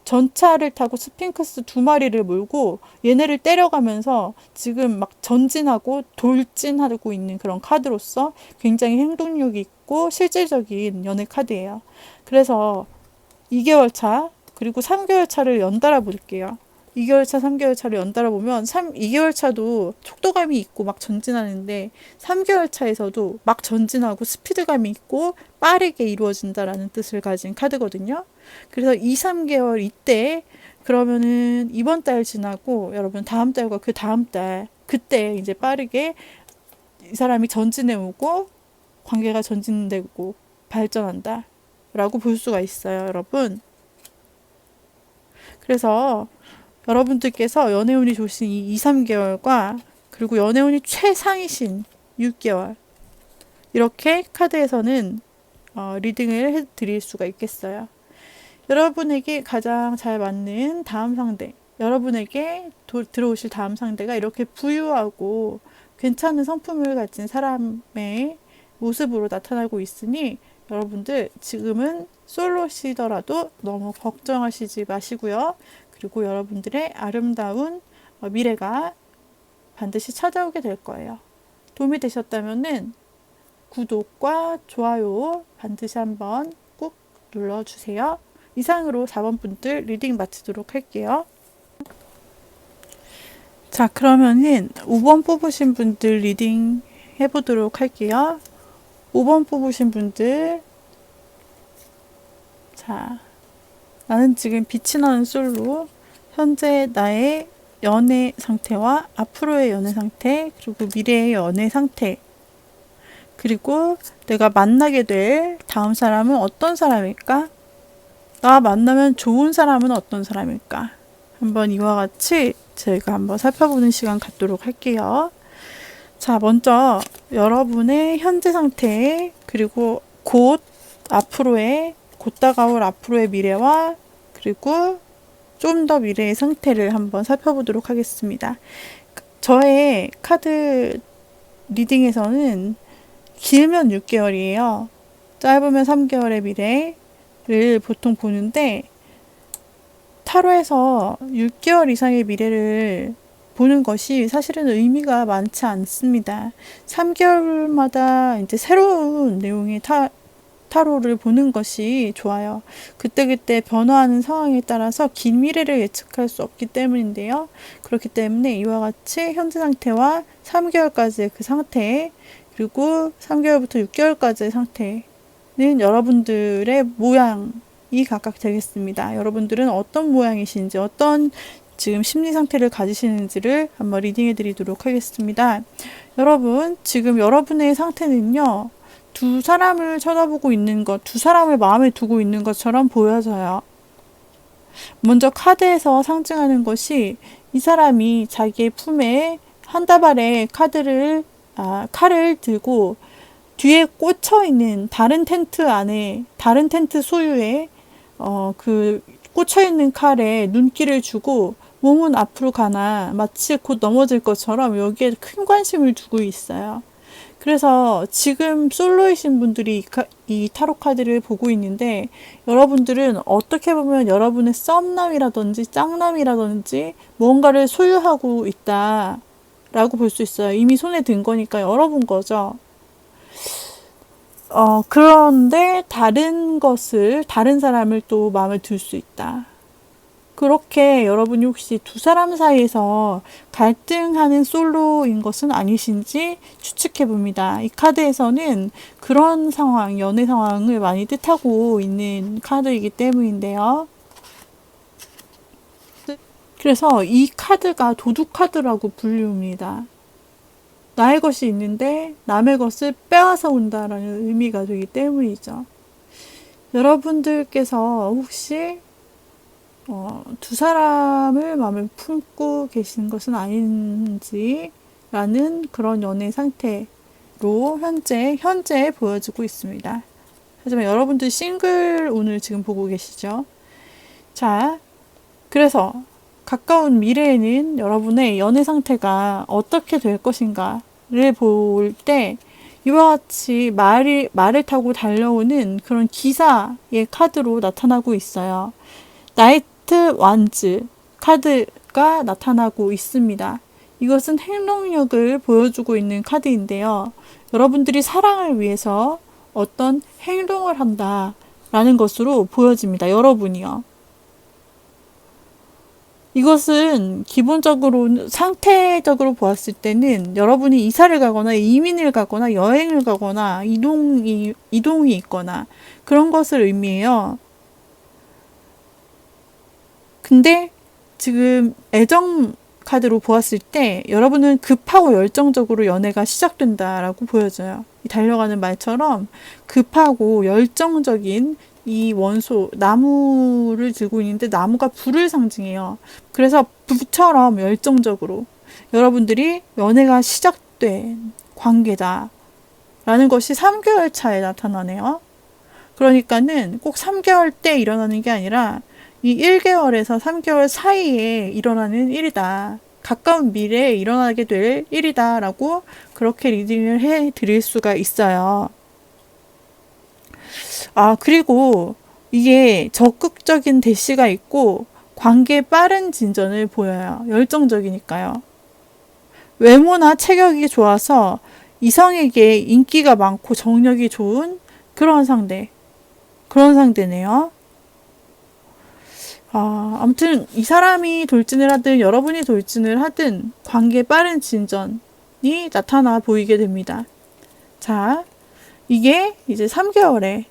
Speaker 1: 전차를 타고 스핑크스 2마리를 몰고 얘네를 때려가면서 지금 막 전진하고 돌진하고 있는 그런 카드로서 굉장히 행동력 있고 실질적인 연애 카드예요. 그래서 2개월 차 그리고 3개월 차를 연달아 볼게요. 2개월 차, 3개월 차를 연달아 보면 2개월 차도 촉도감이 있고 막 전진하는데 3개월 차에서도 막 전진하고 스피드감이 있고 빠르게 이루어진다라는 뜻을 가진 카드거든요. 그래서 2, 3개월 이때 그러면은 이번 달 지나고 여러분 다음 달과 그 다음 달 그때 이제 빠르게 이 사람이 전진해 오고 관계가 전진되고 발전한다 라고 볼 수가 있어요, 여러분. 그래서 여러분들께서 연애운이 좋으신 이 2, 3개월과 그리고 연애운이 최상이신 6개월 이렇게 카드에서는 리딩을 해드릴 수가 있겠어요. 여러분에게 가장 잘 맞는 다음 상대, 여러분에게 들어오실 다음 상대가 이렇게 부유하고 괜찮은 성품을 가진 사람의 모습으로 나타나고 있으니 여러분들 지금은 솔로시더라도 너무 걱정하시지 마시고요. 그리고 여러분들의 아름다운 미래가 반드시 찾아오게 될 거예요. 도움이 되셨다면은 구독과 좋아요 반드시 한번 꾹 눌러주세요. 이상으로 4번 분들 리딩 마치도록 할게요. 자, 그러면은 5번 뽑으신 분들 리딩 해보도록 할게요. 5번 뽑으신 분들, 자, 나는 지금 빛이 나는 솔로, 현재 나의 연애 상태와 앞으로의 연애 상태, 그리고 미래의 연애 상태, 그리고 내가 만나게 될 다음 사람은 어떤 사람일까? 나 만나면 좋은 사람은 어떤 사람일까? 한번 이와 같이 제가 한번 살펴보는 시간 갖도록 할게요. 자, 먼저 여러분의 현재 상태, 그리고 곧 다가올 앞으로의 미래와 그리고 좀 더 미래의 상태를 한번 살펴보도록 하겠습니다. 저의 카드 리딩에서는 길면 6개월이에요. 짧으면 3개월의 미래를 보통 보는데 타로에서 6개월 이상의 미래를 보는 것이 사실은 의미가 많지 않습니다. 3개월마다 이제 새로운 내용의 타로를 보는 것이 좋아요. 그때그때 변화하는 상황에 따라서 긴 미래를 예측할 수 없기 때문인데요. 그렇기 때문에 이와 같이 현재 상태와 3개월까지의 그 상태, 그리고 3개월부터 6개월까지의 상태는 여러분들의 모양이 각각 되겠습니다. 여러분들은 어떤 모양이신지, 어떤 지금 심리 상태를 가지시는지를 한번 리딩해 드리도록 하겠습니다. 여러분, 지금 여러분의 상태는요, 두 사람을 쳐다보고 있는 것, 두 사람을 마음에 두고 있는 것처럼 보여져요. 먼저 카드에서 상징하는 것이 이 사람이 자기의 품에 한 다발의 칼을 들고 뒤에 꽂혀 있는 다른 텐트 소유의 그 꽂혀 있는 칼에 눈길을 주고 몸은 앞으로 가나 마치 곧 넘어질 것처럼 여기에 큰 관심을 두고 있어요. 그래서 지금 솔로이신 분들이 이 타로 카드를 보고 있는데 여러분들은 어떻게 보면 여러분의 썸남이라든지 짝남이라든지 뭔가를 소유하고 있다라고 볼 수 있어요. 이미 손에 든 거니까 열어본 거죠. 그런데 다른 사람을 또 마음에 둘 수 있다. 그렇게 여러분이 혹시 두 사람 사이에서 갈등하는 솔로인 것은 아니신지 추측해 봅니다. 이 카드에서는 그런 상황, 연애 상황을 많이 뜻하고 있는 카드이기 때문인데요. 그래서 이 카드가 도둑 카드라고 불립니다. 나의 것이 있는데 남의 것을 빼앗아 온다라는 의미가 되기 때문이죠. 여러분들께서 혹시 두 사람을 마음에 품고 계시는 것은 아닌지 라는 그런 연애 상태로 현재 보여지고 있습니다. 하지만 여러분들 싱글 운을 지금 보고 계시죠? 자, 그래서 가까운 미래에는 여러분의 연애 상태가 어떻게 될 것인가를 볼 때 이와 같이 말을 타고 달려오는 그런 기사의 카드로 나타나고 있어요. 나이트 완즈 카드가 나타나고 있습니다. 이것은 행동력을 보여주고 있는 카드인데요. 여러분들이 사랑을 위해서 어떤 행동을 한다라는 것으로 보여집니다. 여러분이요. 이것은 기본적으로 상태적으로 보았을 때는 여러분이 이사를 가거나 이민을 가거나 여행을 가거나 이동이 있거나 그런 것을 의미해요. 근데 지금 애정 카드로 보았을 때 여러분은 급하고 열정적으로 연애가 시작된다라고 보여져요. 이 달려가는 말처럼 급하고 열정적인 이 원소, 나무를 들고 있는데 나무가 불을 상징해요. 그래서 불처럼 열정적으로 여러분들이 연애가 시작된 관계다 라는 것이 3개월 차에 나타나네요. 그러니까는 꼭 3개월 때 일어나는 게 아니라 이 1개월에서 3개월 사이에 일어나는 일이다. 가까운 미래에 일어나게 될 일이다 라고 그렇게 리딩을 해 드릴 수가 있어요. 그리고 이게 적극적인 대시가 있고 관계에 빠른 진전을 보여요. 열정적이니까요. 외모나 체격이 좋아서 이성에게 인기가 많고 정력이 좋은 그런 상대네요. 아무튼 이 사람이 돌진을 하든 여러분이 돌진을 하든 관계에 빠른 진전이 나타나 보이게 됩니다. 자, 이게 이제 3개월에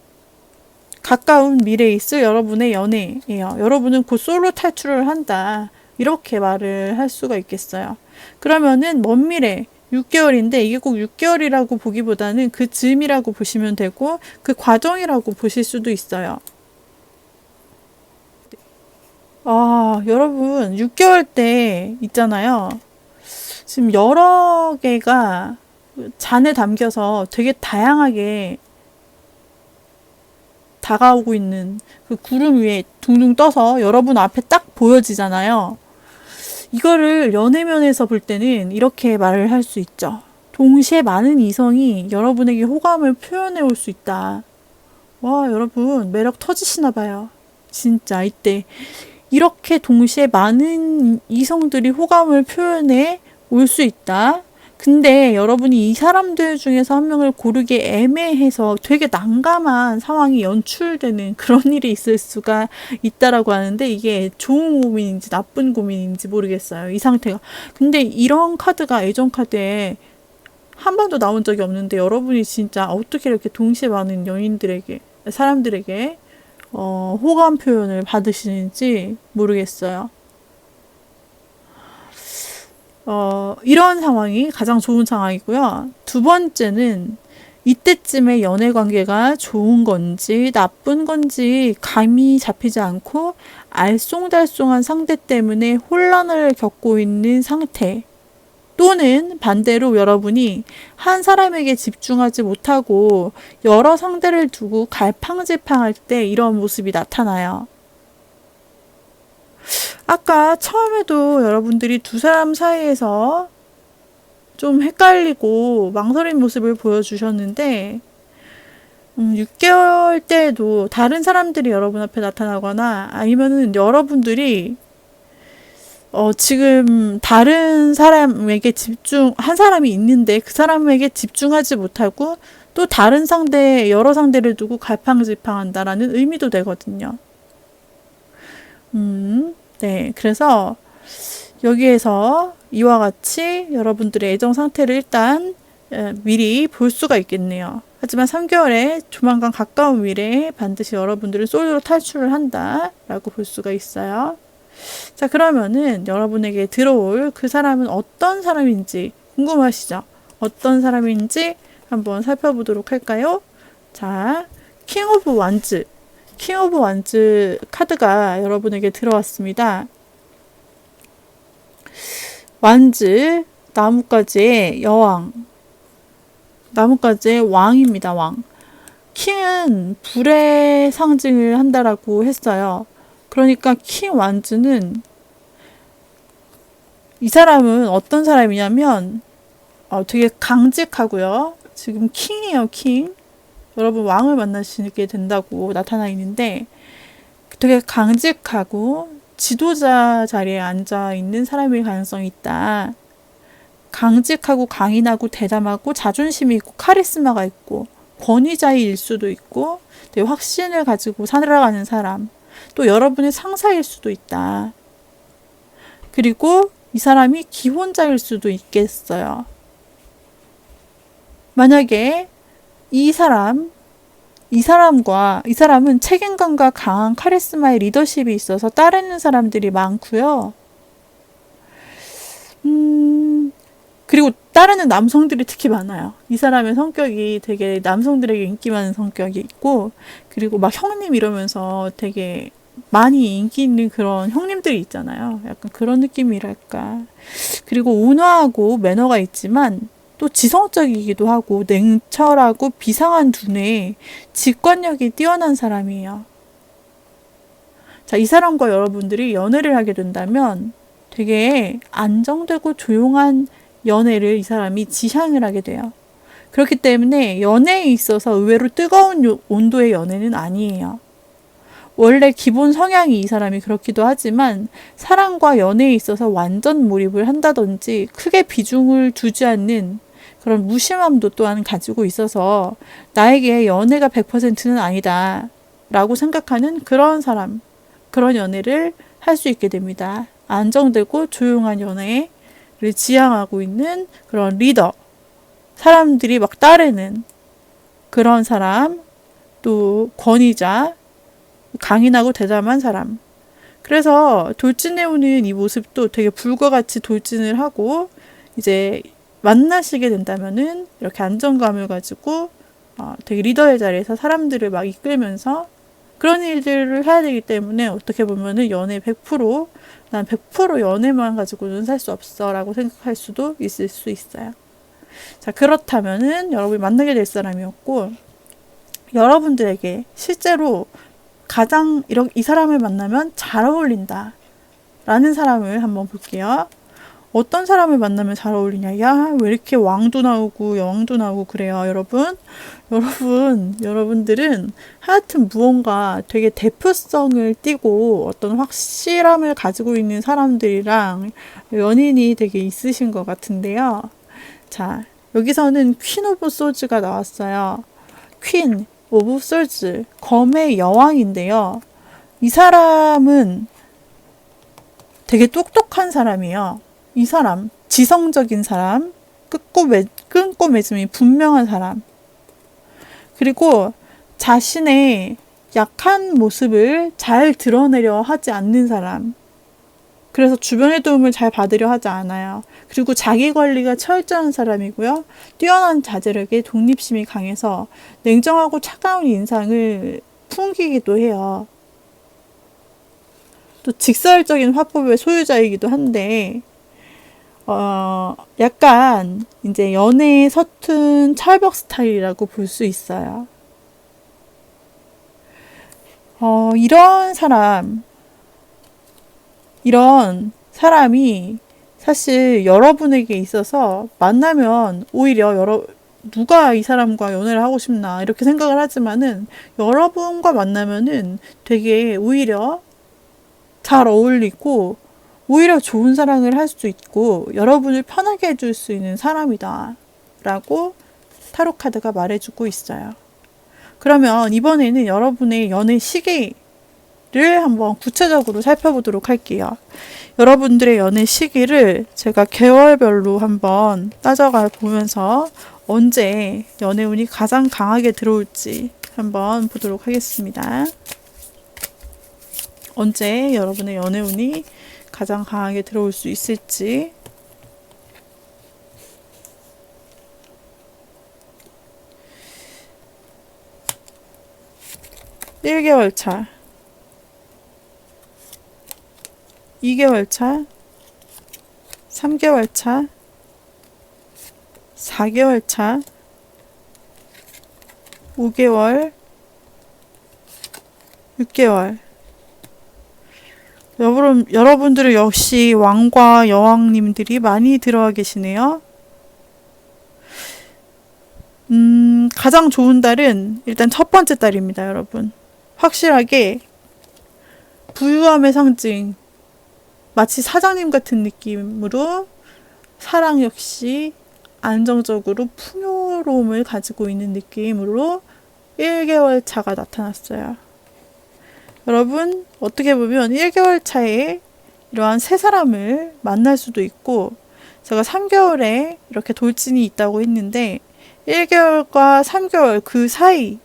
Speaker 1: 가까운 미래에 있을 여러분의 연애예요. 여러분은 곧 솔로 탈출을 한다. 이렇게 말을 할 수가 있겠어요. 그러면은 먼 미래 6개월인데 이게 꼭 6개월이라고 보기보다는 그 즈음이라고 보시면 되고 그 과정이라고 보실 수도 있어요. 여러분 6개월 때 있잖아요. 지금 여러 개가 잔에 담겨서 되게 다양하게 다가오고 있는 그 구름 위에 둥둥 떠서 여러분 앞에 딱 보여지잖아요. 이거를 연애면에서 볼 때는 이렇게 말을 할 수 있죠. 동시에 많은 이성이 여러분에게 호감을 표현해 올 수 있다. 와, 여러분 매력 터지시나 봐요. 진짜 이때 이렇게 동시에 많은 이성들이 호감을 표현해 올 수 있다. 근데 여러분이 이 사람들 중에서 한 명을 고르기 애매해서 되게 난감한 상황이 연출되는 그런 일이 있을 수가 있다라고 하는데 이게 좋은 고민인지 나쁜 고민인지 모르겠어요. 이 상태가. 근데 이런 카드가 애정 카드에 한 번도 나온 적이 없는데 여러분이 진짜 어떻게 이렇게 동시에 많은 사람들에게 호감 표현을 받으시는지 모르겠어요. 이런 상황이 가장 좋은 상황이고요. 두 번째는 이때쯤에 연애 관계가 좋은 건지 나쁜 건지 감이 잡히지 않고 알쏭달쏭한 상대 때문에 혼란을 겪고 있는 상태. 또는 반대로 여러분이 한 사람에게 집중하지 못하고 여러 상대를 두고 갈팡질팡할 때 이런 모습이 나타나요. 아까 처음에도 여러분들이 두 사람 사이에서 좀 헷갈리고 망설인 모습을 보여주셨는데 6개월 때에도 다른 사람들이 여러분 앞에 나타나거나 아니면은 여러분들이 지금 다른 사람에게 한 사람이 있는데 그 사람에게 집중하지 못하고 또 다른 상대, 여러 상대를 두고 갈팡질팡한다라는 의미도 되거든요. 네. 그래서 여기에서 이와 같이 여러분들의 애정 상태를 일단 미리 볼 수가 있겠네요. 하지만 3개월에 조만간 가까운 미래에 반드시 여러분들은 솔로로 탈출을 한다라고 볼 수가 있어요. 자, 그러면은 여러분에게 들어올 그 사람은 어떤 사람인지 궁금하시죠? 어떤 사람인지 한번 살펴보도록 할까요? 자, 킹 오브 완즈. 킹 오브 완즈 카드가 여러분에게 들어왔습니다. 완즈, 나뭇가지의 여왕. 나뭇가지의 왕입니다, 왕. 킹은 불의 상징을 한다라고 했어요. 그러니까 킹 완즈는 이 사람은 어떤 사람이냐면 되게 강직하고요. 지금 킹이에요, 킹. 여러분 왕을 만나시게 된다고 나타나 있는데 되게 강직하고 지도자 자리에 앉아 있는 사람일 가능성이 있다. 강직하고 강인하고 대담하고 자존심이 있고 카리스마가 있고 권위자일 수도 있고 되게 확신을 가지고 살아가는 사람. 또 여러분의 상사일 수도 있다. 그리고 이 사람이 기혼자일 수도 있겠어요. 만약에 이 사람은 책임감과 강한 카리스마의 리더십이 있어서 따르는 사람들이 많고요. 그리고 따르는 남성들이 특히 많아요. 이 사람의 성격이 되게 남성들에게 인기 많은 성격이 있고, 그리고 막 형님 이러면서 되게 많이 인기 있는 그런 형님들이 있잖아요. 약간 그런 느낌이랄까. 그리고 온화하고 매너가 있지만 또 지성적이기도 하고 냉철하고 비상한 두뇌에 직관력이 뛰어난 사람이에요. 자, 이 사람과 여러분들이 연애를 하게 된다면 되게 안정되고 조용한 연애를 이 사람이 지향을 하게 돼요. 그렇기 때문에 연애에 있어서 의외로 뜨거운 온도의 연애는 아니에요. 원래 기본 성향이 이 사람이 그렇기도 하지만 사랑과 연애에 있어서 완전 몰입을 한다든지 크게 비중을 두지 않는 그런 무심함도 또한 가지고 있어서 나에게 연애가 100%는 아니다 라고 생각하는 그런 사람, 그런 연애를 할 수 있게 됩니다. 안정되고 조용한 연애를 지향하고 있는 그런 리더, 사람들이 막 따르는 그런 사람, 또 권위자, 강인하고 대담한 사람. 그래서 돌진해오는 이 모습도 되게 불과 같이 돌진을 하고 이제 만나시게 된다면은 이렇게 안정감을 가지고 되게 리더의 자리에서 사람들을 막 이끌면서 그런 일들을 해야 되기 때문에 어떻게 보면은 연애 100%, 난 100% 연애만 가지고는 살 수 없어 라고 생각할 수도 있을 수 있어요. 자, 그렇다면은 여러분이 만나게 될 사람이었고, 여러분들에게 실제로 가장 이 사람을 만나면 잘 어울린다 라는 사람을 한번 볼게요. 어떤 사람을 만나면 잘 어울리냐? 야, 왜 이렇게 왕도 나오고 여왕도 나오고 그래요, 여러분? 여러분들은 하여튼 무언가 되게 대표성을 띠고 어떤 확실함을 가지고 있는 사람들이랑 연인이 되게 있으신 것 같은데요. 자, 여기서는 퀸 오브 소즈가 나왔어요. 퀸 오브 소즈, 검의 여왕인데요. 이 사람은 되게 똑똑한 사람이에요. 이 사람, 지성적인 사람, 끊고 맺음이 분명한 사람. 그리고 자신의 약한 모습을 잘 드러내려 하지 않는 사람. 그래서 주변의 도움을 잘 받으려 하지 않아요. 그리고 자기 관리가 철저한 사람이고요. 뛰어난 자제력에 독립심이 강해서 냉정하고 차가운 인상을 풍기기도 해요. 또 직설적인 화법의 소유자이기도 한데 약간 이제 연애에 서툰 철벽 스타일이라고 볼 수 있어요. 이런 사람이 사실 여러분에게 있어서 만나면 오히려 누가 이 사람과 연애를 하고 싶나 이렇게 생각을 하지만은 여러분과 만나면은 되게 오히려 잘 어울리고 오히려 좋은 사랑을 할 수 있고 여러분을 편하게 해줄 수 있는 사람이다 라고 타로 카드가 말해주고 있어요. 그러면 이번에는 여러분의 연애 시기를 한번 구체적으로 살펴보도록 할게요. 여러분들의 연애 시기를 제가 개월별로 한번 따져가 보면서 언제 연애운이 가장 강하게 들어올지 한번 보도록 하겠습니다. 언제 여러분의 연애운이 가장 강하게 들어올 수 있을지. (1개월) 차, 2개월 차, 3개월 차, 4개월 차, 5개월, 6개월. 여러분들은 역시 왕과 여왕님들이 많이 들어와 계시네요. 가장 좋은 달은 일단 첫 번째 달입니다, 여러분. 확실하게 부유함의 상징, 마치 사장님 같은 느낌으로 사랑 역시 안정적으로 풍요로움을 가지고 있는 느낌으로 1개월 차가 나타났어요. 여러분, 어떻게 보면 1개월 차에 이러한 새 사람을 만날 수도 있고, 제가 3개월에 이렇게 돌진이 있다고 했는데 1개월과 3개월 그 사이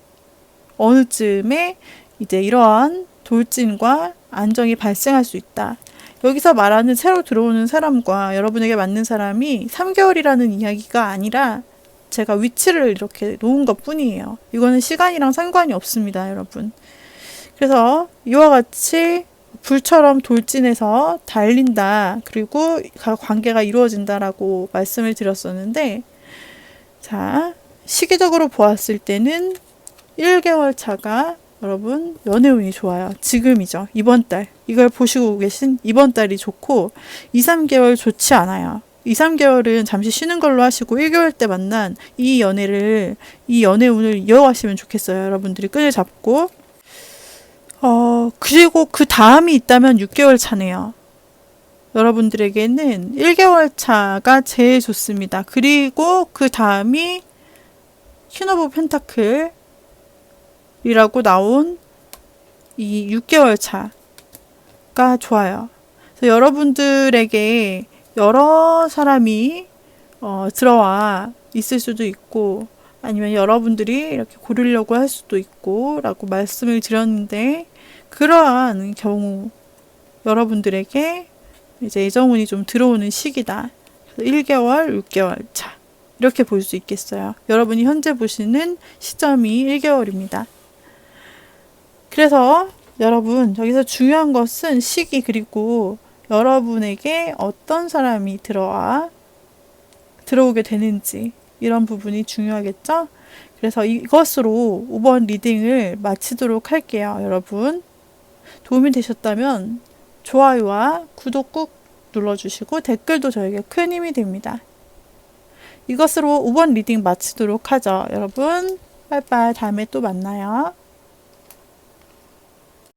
Speaker 1: 어느 쯤에 이제 이러한 돌진과 안정이 발생할 수 있다. 여기서 말하는 새로 들어오는 사람과 여러분에게 맞는 사람이 3개월이라는 이야기가 아니라 제가 위치를 이렇게 놓은 것 뿐이에요. 이거는 시간이랑 상관이 없습니다, 여러분. 그래서 이와 같이 불처럼 돌진해서 달린다. 그리고 관계가 이루어진다라고 말씀을 드렸었는데, 자, 시기적으로 보았을 때는 1개월 차가 여러분 연애운이 좋아요. 지금이죠. 이번 달. 이걸 보시고 계신 이번 달이 좋고 2, 3개월 좋지 않아요. 2, 3개월은 잠시 쉬는 걸로 하시고 1개월 때 만난 이 연애운을 이어가시면 좋겠어요. 여러분들이 끈을 잡고. 그리고 그 다음이 있다면 6개월 차네요. 여러분들에게는 1개월 차가 제일 좋습니다. 그리고 그 다음이 퀸 오브 펜타클이라고 나온 이 6개월 차가 좋아요. 그래서 여러분들에게 여러 사람이 들어와 있을 수도 있고, 아니면 여러분들이 이렇게 고르려고 할 수도 있고 라고 말씀을 드렸는데, 그러한 경우 여러분들에게 이제 애정운이 좀 들어오는 시기다. 1개월, 6개월 차 이렇게 볼 수 있겠어요. 여러분이 현재 보시는 시점이 1개월입니다. 그래서 여러분, 여기서 중요한 것은 시기, 그리고 여러분에게 어떤 사람이 들어오게 되는지, 이런 부분이 중요하겠죠? 그래서 이것으로 5번 리딩을 마치도록 할게요. 여러분, 도움이 되셨다면 좋아요와 구독 꾹 눌러주시고 댓글도 저에게 큰 힘이 됩니다. 이것으로 5번 리딩 마치도록 하죠. 여러분, 빠이빠이. 다음에 또 만나요.